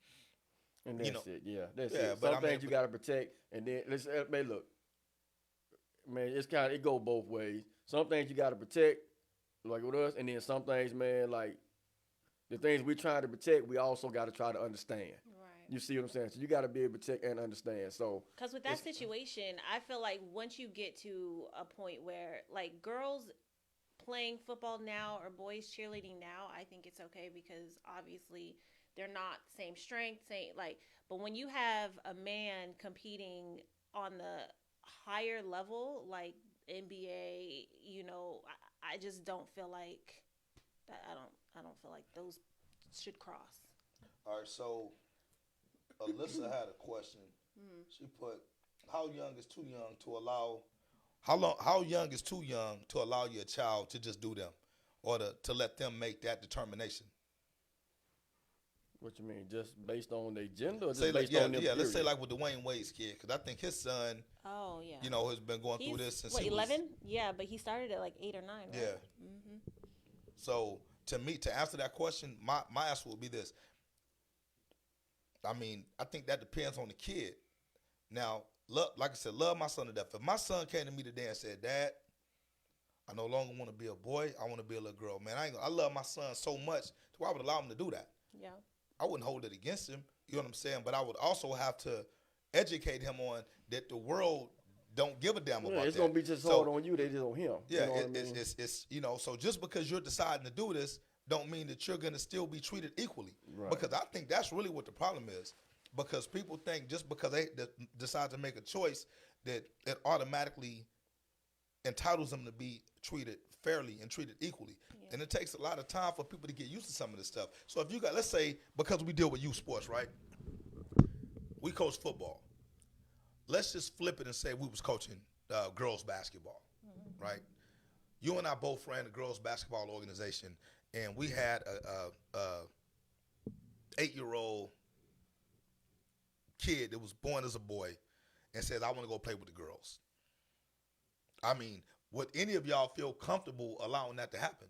And that's you know, it. Yeah, that's yeah, it. but Some I mean, things you gotta protect, and then man, look, man, it go both ways. Some things you gotta protect, like with us, and then some things, man, like the things we trying to protect, we also gotta try to understand. Right. You see what I'm saying? So you gotta be able to protect and understand. So Because with that situation, I feel like once you get to a point where, like, girls playing football now or boys cheerleading now, I think it's okay because obviously they're not same strength, same, like, but when you have a man competing on the higher level, like NBA, you know, I just don't feel like that. I don't feel like those should cross. all right. So Alyssa had a question. She put, "How young is too young to allow? How young is too young to allow your child to just do them, or to let them make that determination?" what you mean? Just based on their gender, or just Say like, based on them? let's say period? like with Dwayne Wade's kid, because I think his son, Oh yeah. you know, has been going He's through this since what, he 11? Yeah, but he started at like 8 or 9. Right? Yeah. Mm-hmm. So to me, to answer that question, my answer would be this. I mean, I think that depends on the kid. Now, like I said, love my son to death. If my son came to me today and said, "Dad, I no longer want to be a boy. I want to be a little girl," man, I love my son so much to where I would allow him to do that. Yeah. I wouldn't hold it against him. You know what I'm saying? But I would also have to educate him on that the world don't give a damn Yeah, about it's that. gonna be just So, hard on you. They just on him. yeah, you know what I mean? it's you know, so just because you're deciding to do this, don't mean that you're gonna still be treated equally. Right. Because I think that's really what the problem is. Because people think just because they decide to make a choice that it automatically entitles them to be treated fairly and treated equally. Yeah. And it takes a lot of time for people to get used to some of this stuff. So if you got, let's say, because we deal with youth sports, right? We coach football. Let's just flip it and say we was coaching girls basketball, right? You and I both ran the girls basketball organization, and we had a 8-year-old kid that was born as a boy and said, "I want to go play with the girls." I mean, would any of y'all feel comfortable allowing that to happen?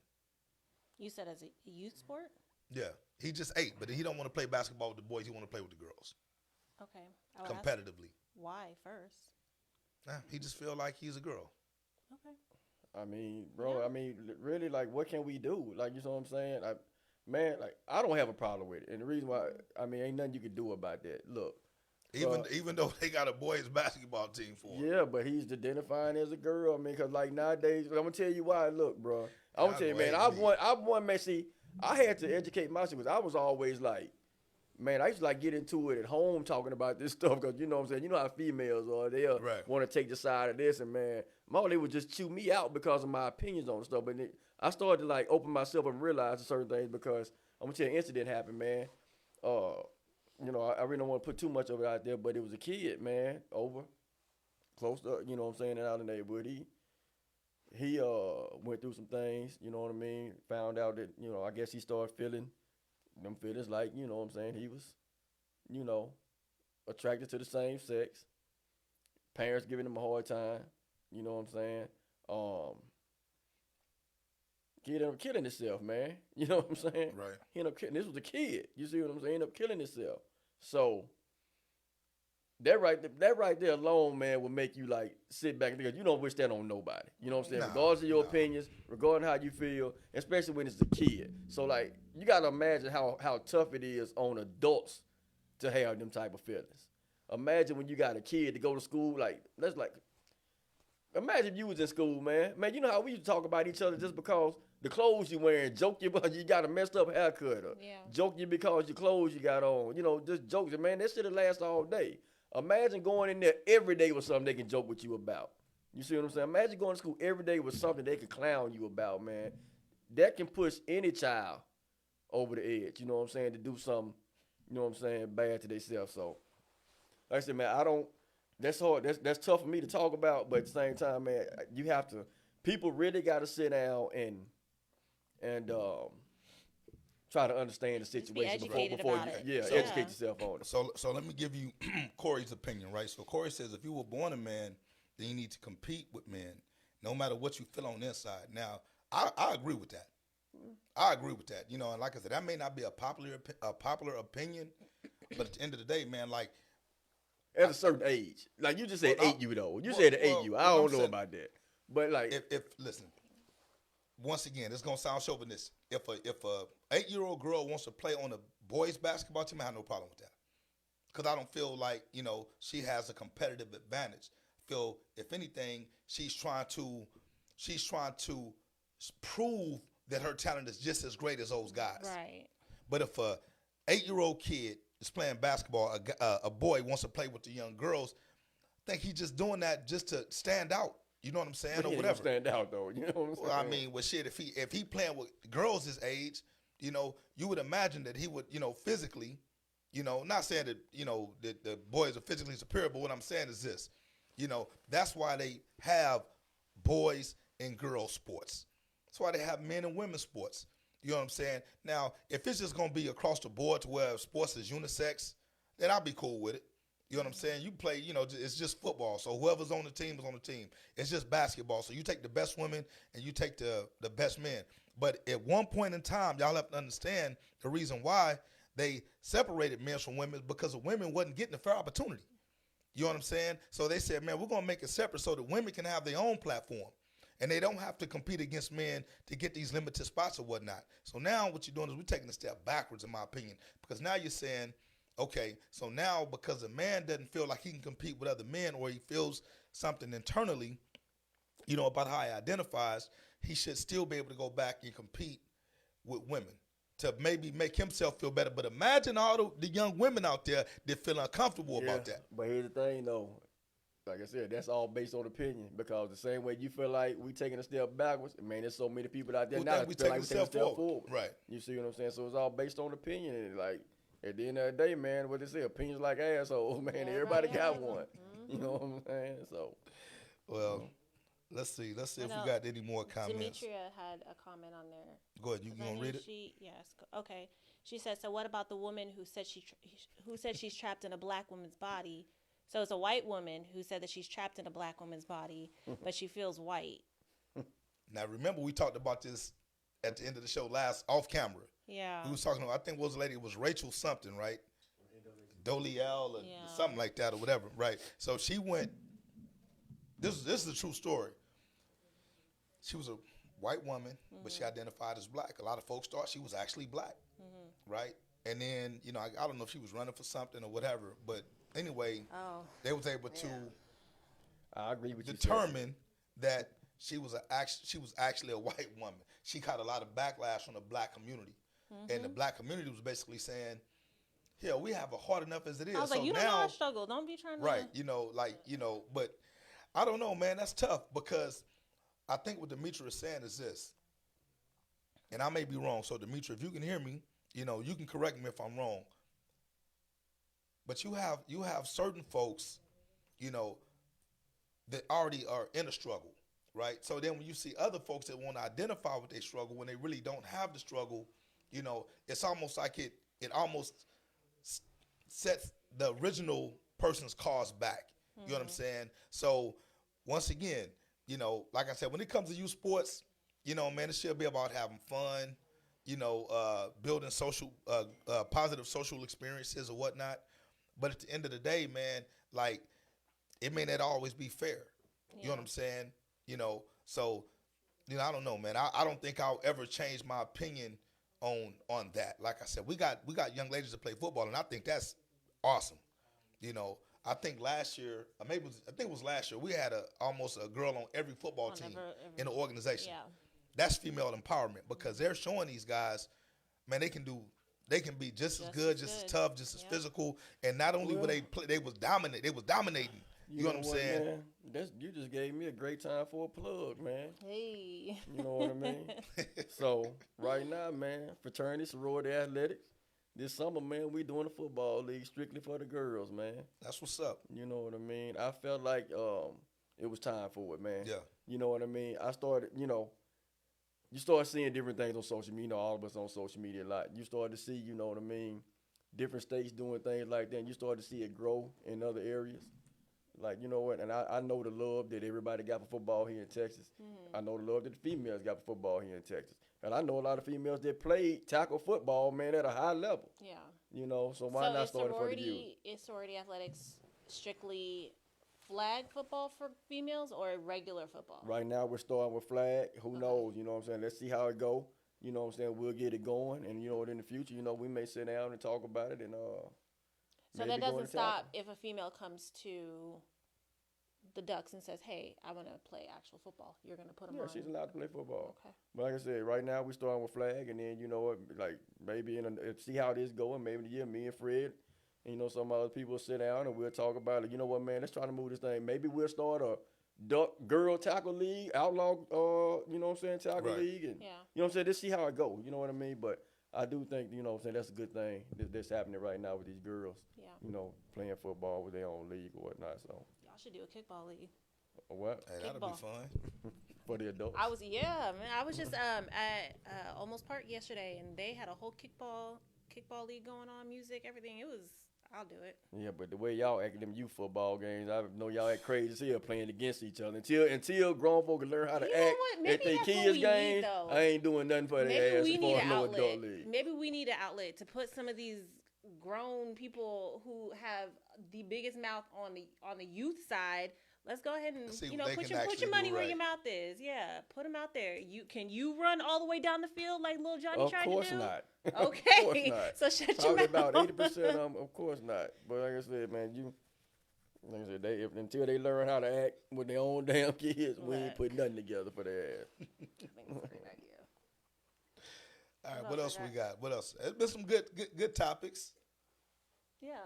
You said as a youth sport? Yeah, he just 8, but he don't want to play basketball with the boys. He want to play with the girls Okay. I would ask competitively. why first. Nah, he just feel like he's a girl. Okay. I mean, bro. Yeah. I mean, really, like, what can we do? Like, you know what I'm saying? Man, like, I don't have a problem with it, and the reason why, I mean, ain't nothing you can do about that. Look, Even though they got a boys basketball team for him. yeah, but he's identifying as a girl. I mean, cause like nowadays, I'm gonna tell you why. Look, bro, I'm gonna tell you, man. I won, man. See, I had to educate myself because I was always like, man, I used to like get into it at home talking about this stuff because you know what I'm saying. You know how females are. They Right. want to take the side of this, and man, they would just chew me out because of my opinions on stuff. But I started to like open myself up and realize certain things because I'm gonna tell you, an incident happened, man. You know, I really don't want to put too much of it out there, but it was a kid, man, over close to, you know what I'm saying, out in the neighborhood. he went through some things, you know what I mean? Found out that, you know, I guess he started feeling them feelings like, you know what I'm saying, he was, you know, attracted to the same sex. Parents giving him a hard time, you know what I'm saying? Kid ended up killing himself, man. You know what I'm saying? Right. He ended up killing, this was a kid. You see what I'm saying? He ended up killing himself. So that right there alone, man, will make you like sit back and think, you don't wish that on nobody. You know what I'm saying? Nah, Regardless of your nah. opinions, regarding how you feel, especially when it's a kid. So like you gotta imagine how tough it is on adults to have them type of feelings. Imagine when you got a kid to go to school, like that's like imagine if you was in school, man. Man, you know how we used to talk about each other just because the clothes you wearing, joke you because you got a messed up haircut, or Yeah. joke you because your clothes you got on. You know, just jokes. Man, that shit'll last all day. Imagine going in there every day with something they can joke with you about. You see what I'm saying? Imagine going to school every day with something they can clown you about, man. That can push any child over the edge, you know what I'm saying, to do something, you know what I'm saying, bad to themselves. So, like I said, man, that's hard. That's tough for me to talk about, but at the same time, man, you have to, people really got to sit down and try to understand the situation educated before about you, it. yeah, So- educate yourself on it. So let me give you Corey's opinion, right? So Corey says if you were born a man, then you need to compete with men, no matter what you feel on the inside. Now, I agree with that. I agree with that. You know, and like I said, that may not be a popular opinion, but at the end of the day, man, like At a certain age, like you just said, Well, 8U though. You well, said 8U. well, I don't well, I'm know saying- about that, but like, if listen, once again, it's gonna sound chauvinistic. If a 8-year-old girl wants to play on a boys basketball team, I have no problem with that, because I don't feel like, you know, she has a competitive advantage. I feel if anything, she's trying to prove that her talent is just as great as those guys. Right. But if a 8-year-old kid is playing basketball, a boy wants to play with the young girls, I think he's just doing that just to stand out. You know what I'm saying, or he ain't whatever. gonna stand out though. You know what I'm saying? Well, I mean, well, shit, if he playing with girls his age, you know, you would imagine that he would, you know, physically, you know, not saying that, you know, that the boys are physically superior, but what I'm saying is this, you know, that's why they have boys and girls sports. That's why they have men and women sports. You know what I'm saying? Now, if it's just gonna be across the board to where sports is unisex, then I'll be cool with it. You know what I'm saying? You play, you know, it's just football. So whoever's on the team is on the team. It's just basketball. So you take the best women and you take the best men. But at one point in time, y'all have to understand the reason why they separated men from women, because the women wasn't getting a fair opportunity. You know what I'm saying? So they said, man, we're going to make it separate so that women can have their own platform. And they don't have to compete against men to get these limited spots or whatnot. So now what you're doing is we're taking a step backwards, in my opinion, because now you're saying, okay, so now because a man doesn't feel like he can compete with other men, or he feels something internally, you know, about how he identifies, he should still be able to go back and compete with women to maybe make himself feel better. But imagine all the young women out there that feel uncomfortable about that. But here's the thing though. Like I said, that's all based on opinion, because the same way you feel like we taking a step backwards, man, there's so many people out there Who now think that we feel like taking we a taking a step step forward. Right. You see what I'm saying? So it's all based on opinion. And like at the end of the day, man, what they say, opinions like assholes, man. Everybody got has one. You know what I'm saying? So Well, let's see. Let's see if I we know got any more comments. Demetria had a comment on there. Go ahead. You I gonna think read it? Yes. Okay. She said, "So what about the woman who said she's trapped in a black woman's body? So it's a white woman who said that she's trapped in a black woman's body, but she feels white. Now, remember, we talked about this at the end of the show last off camera. Yeah. We was talking about, I think it was a lady, it was Rachel something, right? Doliel or Yeah. something like that or whatever, right? So she went, this is a true story. She was a white woman, but she identified as black. A lot of folks thought she was actually black, right? And then, you know, I don't know if she was running for something or whatever, but anyway, Oh. they was able to I agree with you. determine that she was actually a white woman. She got a lot of backlash from the black community, and the black community was basically saying, "Hell, we have it hard enough as it is." I was so like, you don't know I struggle. Don't be trying to. right, you know, like, you know, but I don't know, man. That's tough, because I think what Demetria is saying is this, and I may be wrong. So Demetria, if you can hear me, you know, you can correct me if I'm wrong. But you have certain folks, you know, that already are in a struggle, right? So then when you see other folks that want to identify with their struggle when they really don't have the struggle, you know, it's almost like it almost sets the original person's cause back. You know what I'm saying? So once again, you know, like I said, when it comes to youth sports, you know, man, it should be about having fun, you know, building social, positive social experiences or whatnot. But at the end of the day, man, like, it may not always be fair. You know what I'm saying? You know, so, you know, I don't know, man. I don't think I'll ever change my opinion on that. Like I said, we got young ladies that play football, and I think that's awesome. You know, I think last year, or maybe I think it was last year, we had almost a girl on every football team in the organization. Yeah. That's female empowerment because they're showing these guys, man, they can be just as good, just as tough, just as physical, and not only were they play, they was dominating. You know what I'm saying? Man? You just gave me a great time for a plug, man. Hey. You know what I mean? So right now, man, fraternity, sorority, athletics. This summer, man, we doing a football league strictly for the girls, man. That's what's up. You know what I mean? I felt like it was time for it, man. Yeah. You know what I mean? I started, you know, you start seeing different things on social media. You know, all of us on social media a lot. You start to see, you know what I mean, different states doing things like that. And you start to see it grow in other areas. Like, you know what? And I know the love that everybody got for football here in Texas. I know the love that the females got for football here in Texas. And I know a lot of females that played tackle football, man, at a high level. Yeah. You know, so why not start it for the youth? Is sorority athletics strictly flag football for females or regular football? Right now we're starting with flag. Who knows? You know what I'm saying? Let's see how it go. You know what I'm saying? We'll get it going. And, you know, in the future, you know, we may sit down and talk about it and so that doesn't stop if a female comes to the Ducks and says, hey, I want to play actual football. You're going to put them on. Yeah, she's allowed to play football. Okay. But like I said, right now we're starting with flag, and then, you know what, like maybe see how this going. Maybe the year, me and Fred, and, you know, some other people will sit down and we'll talk about it. You know what, man, let's try to move this thing. Maybe we'll start a Duck girl tackle league, outlaw, you know what I'm saying, tackle league. And, you know what I'm saying, let's see how it go. You know what I mean? But I do think, you know what I'm saying, that's a good thing that's happening right now with these girls. Yeah. You know, playing football with their own league or whatnot. So y'all should do a kickball league. What? Hey, that'll be fun. For the adults. I was just at Almost Park yesterday, and they had a whole kickball league going on, music, everything. I'll do it. Yeah, but the way y'all act in them youth football games, I know y'all act crazy as hell playing against each other. Until grown folk can learn how to act at their kids' games, I ain't doing nothing for their ass as far as no adult league. Maybe we need an outlet to put some of these grown people who have the biggest mouth on the youth side. Let's go ahead and put your money where your mouth is. Yeah, put them out there. Can you run all the way down the field like little Johnny tried to do? Of course not. Okay, of course not. So shut probably your mouth. About 80% of course not. But like I said, man, like I said, until they learn how to act with their own damn kids, we ain't putting nothing together for their ass. I think it's a great idea. All right, what else we got? What else? There's been some good topics. Yeah.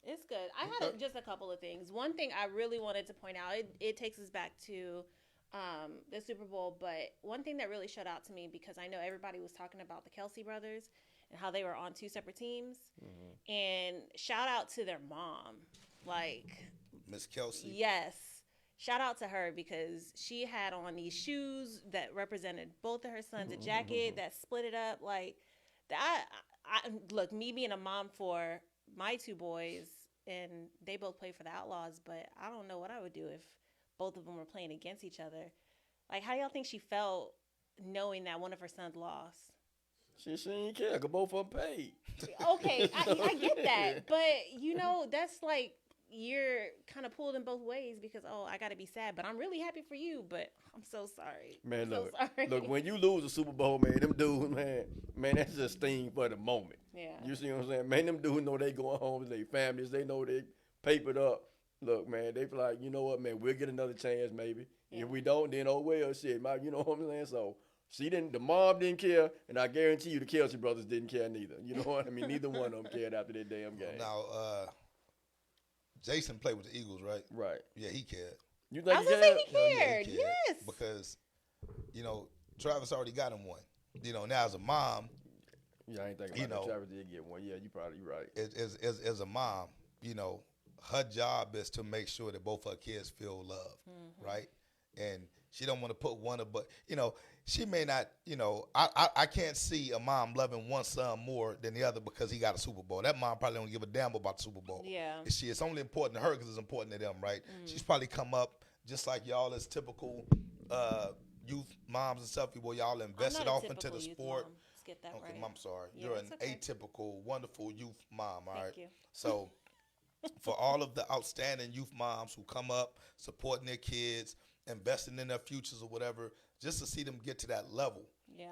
It's good. I had just a couple of things. One thing I really wanted to point out, it takes us back to the Super Bowl, but one thing that really shut out to me, because I know everybody was talking about the Kelsey brothers and how they were on two separate teams, and shout out to their mom, like Miss Kelsey. Yes. Shout out to her because she had on these shoes that represented both of her sons, a jacket that split it up. Like, I look, me being a mom for my two boys, and they both play for the Outlaws, but I don't know what I would do if both of them were playing against each other. Like, how do y'all think she felt knowing that one of her sons lost? She didn't care, because both of them paid. Okay, I get that, but, you know, that's like, you're kind of pulled in both ways because, I got to be sad, but I'm really happy for you, but I'm so sorry. Man, look, when you lose a Super Bowl, man, them dudes, man, that's just sting for the moment. Yeah. You see what I'm saying? Man, them dudes know they going home to their families. They know they papered up. Look, man, they feel like, you know what, man, we'll get another chance maybe. Yeah. If we don't, then oh well, shit, you know what I'm saying? So the mom didn't care, and I guarantee you the Kelsey brothers didn't care neither. You know what I mean? Neither one of them cared after that damn game. Now, Jason played with the Eagles, right? Right. Yeah, he cared. You think I was going to say he cared. Yeah, he cared. Yes. Because, you know, Travis already got him one. You know, now as a mom. Yeah, I ain't thinking about that. Travis did get one. Yeah, you probably right. As a mom, you know, her job is to make sure that both her kids feel love, right? And she don't want to put one of, but she may not. I can't see a mom loving one son more than the other because he got a Super Bowl. That mom probably don't give a damn about the Super Bowl. Yeah. It's only important to her because it's important to them, right? She's probably come up just like y'all as typical youth moms and stuff. Where y'all invested off into the sport. Mom. Let's get that Okay, right. I'm sorry. Yeah, You're an it's okay. atypical, wonderful youth mom. All right. Thank you. So, for all of the outstanding youth moms who come up supporting their kids, investing in their futures or whatever, just to see them get to that level. Yeah.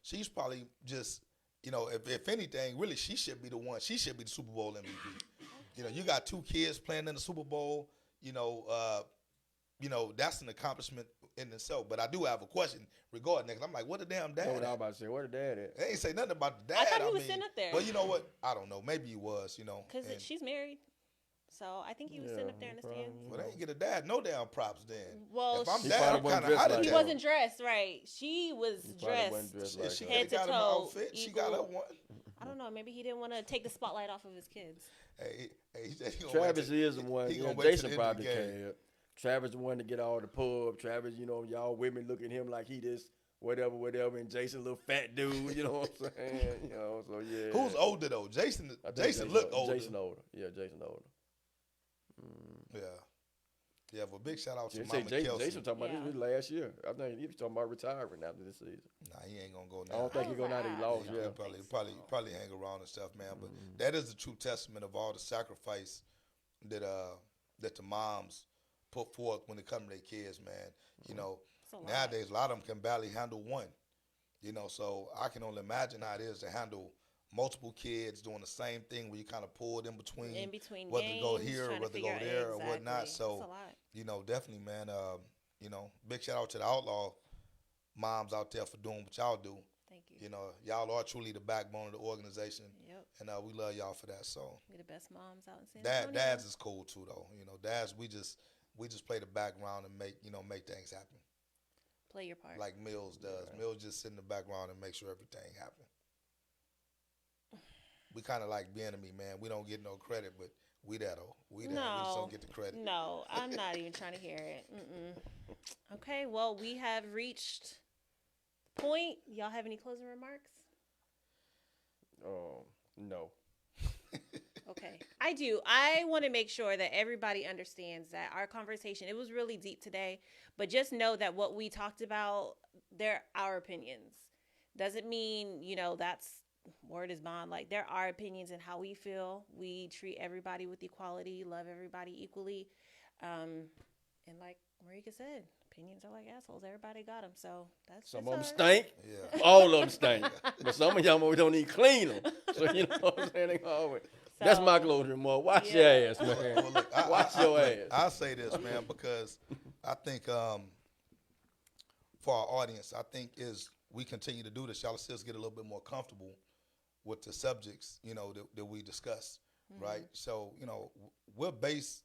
She's probably just, if anything, really, she should be the one. She should be the Super Bowl MVP. You got 2 kids playing in the Super Bowl. That's an accomplishment in itself. But I do have a question regarding that. 'Cause I'm like, what the damn dad? That's what I was at? about to say. Where the dad at? They ain't say nothing about the dad. I thought he was sitting up there. Well, you know what? I don't know. Maybe he was. Because she's married. So I think he was sitting up there in the stands. Well, they ain't get a dad no damn props then. Well, if I'm He dad, I'm probably kind wasn't of out dressed of like he town. wasn't dressed, right? She was He probably dressed. wasn't dressed Shit, like she that. Head could have to got him an toe, outfit. She got her equal. one. I don't know. Maybe he didn't want to take the spotlight off of his kids. Hey, he said he gonna Travis wait till- is the one. he You gonna know, wait till Jason the end of probably the game. cared. Travis the one to get all the pub. Travis, y'all women look at him like he this whatever, and Jason little fat dude. You know what I'm saying? So yeah. Who's older though? Jason. I think Jason look older. Jason older. Yeah, Jason older. Yeah. Well, big shout out to Say Mama Jason, Kelsey. Jason talking about Yeah. this last year. I think he was talking about retiring after this season. Nah, he ain't gonna go I now. don't think he's going out. He lost. He'll Yeah. probably hang around and stuff, man. But that is the true testament of all the sacrifice that the moms put forth when it comes to their kids, man. It's a lot. Nowadays a lot of them can barely handle one. So I can only imagine how it is to handle multiple kids doing the same thing where you kind of pulled in between, whether to go games, here or trying to whether to go figure out- there or whatnot. exactly. So It's a lot. definitely, man. Big shout out to the Outlaw moms out there for doing what y'all do. Thank you. Y'all are truly the backbone of the organization, Yep. and we love y'all for that. So We're the best moms out in San Antonio. dads is cool too, though. Dads we just play the background and make things happen Play your part. like Mills does. Yeah. Mills just sit in the background and make sure everything happens. We kind of like Bien-Ami, man. We don't get no credit, but we that though. We that. We just don't get the credit. No, I'm not even trying to hear it. Okay, well, we have reached the point. Y'all have any closing remarks? No. Okay, I do. I want to make sure that everybody understands that our conversation, it was really deep today, but just know that what we talked about, they're our opinions. Doesn't mean, that's word is bond. Like, there are opinions in how we feel. We treat everybody with equality, love everybody equally. And like Marika said, opinions are like assholes. Everybody got them. So that's Some that's of them all right. stink. Yeah. All of them stink. But some of y'all don't even clean them. So you know what I'm saying? They always. That's my closing remark. Watch your ass, man. Well, look, Watch your ass. I'll say this, man, because I think for our audience, I think is we continue to do this, y'all see us get a little bit more comfortable with the subjects, that we discuss, right? So, we're based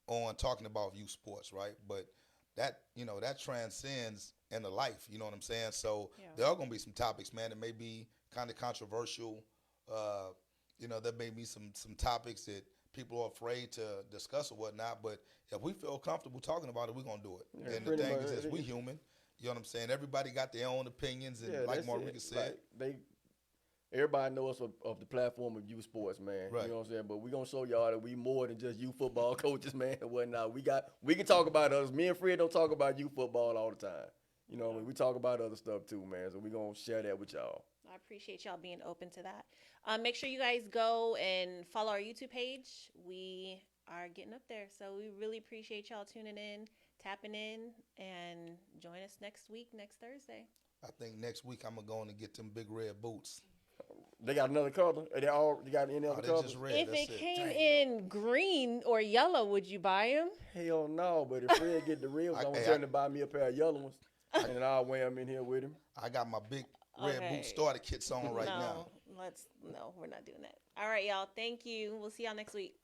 on talking about youth sports, right? But that, that transcends into life, you know what I'm saying? So there are going to be some topics, man, that may be kind of controversial. There may be some topics that people are afraid to discuss or whatnot, but if we feel comfortable talking about it, we're going to do it. Yeah, and the pretty thing much. is, we human. You know what I'm saying? Everybody got their own opinions, and like that's Marika it. said, Everybody knows of the platform of youth sports, man. Right. You know what I'm saying? But we gonna show y'all that we more than just youth football coaches, man, and whatnot. We can talk about others. Me and Fred don't talk about youth football all the time. You know, we talk about other stuff too, man. So we gonna share that with y'all. I appreciate y'all being open to that. Make sure you guys go and follow our YouTube page. We are getting up there. So we really appreciate y'all tuning in, tapping in, and join us next week, next Thursday. I think next week I'm going to go in and get them big red boots. They got another color? They got any other They colors? just red. If That's it came Damn. in green or yellow, would you buy them? Hell no, but if Fred get the real, I'm gonna tell him to buy me a pair of yellow ones, and I'll wear them in here with him. I got my big red Okay. boot starter kits on right now. No, we're not doing that. All right, y'all. Thank you. We'll see y'all next week.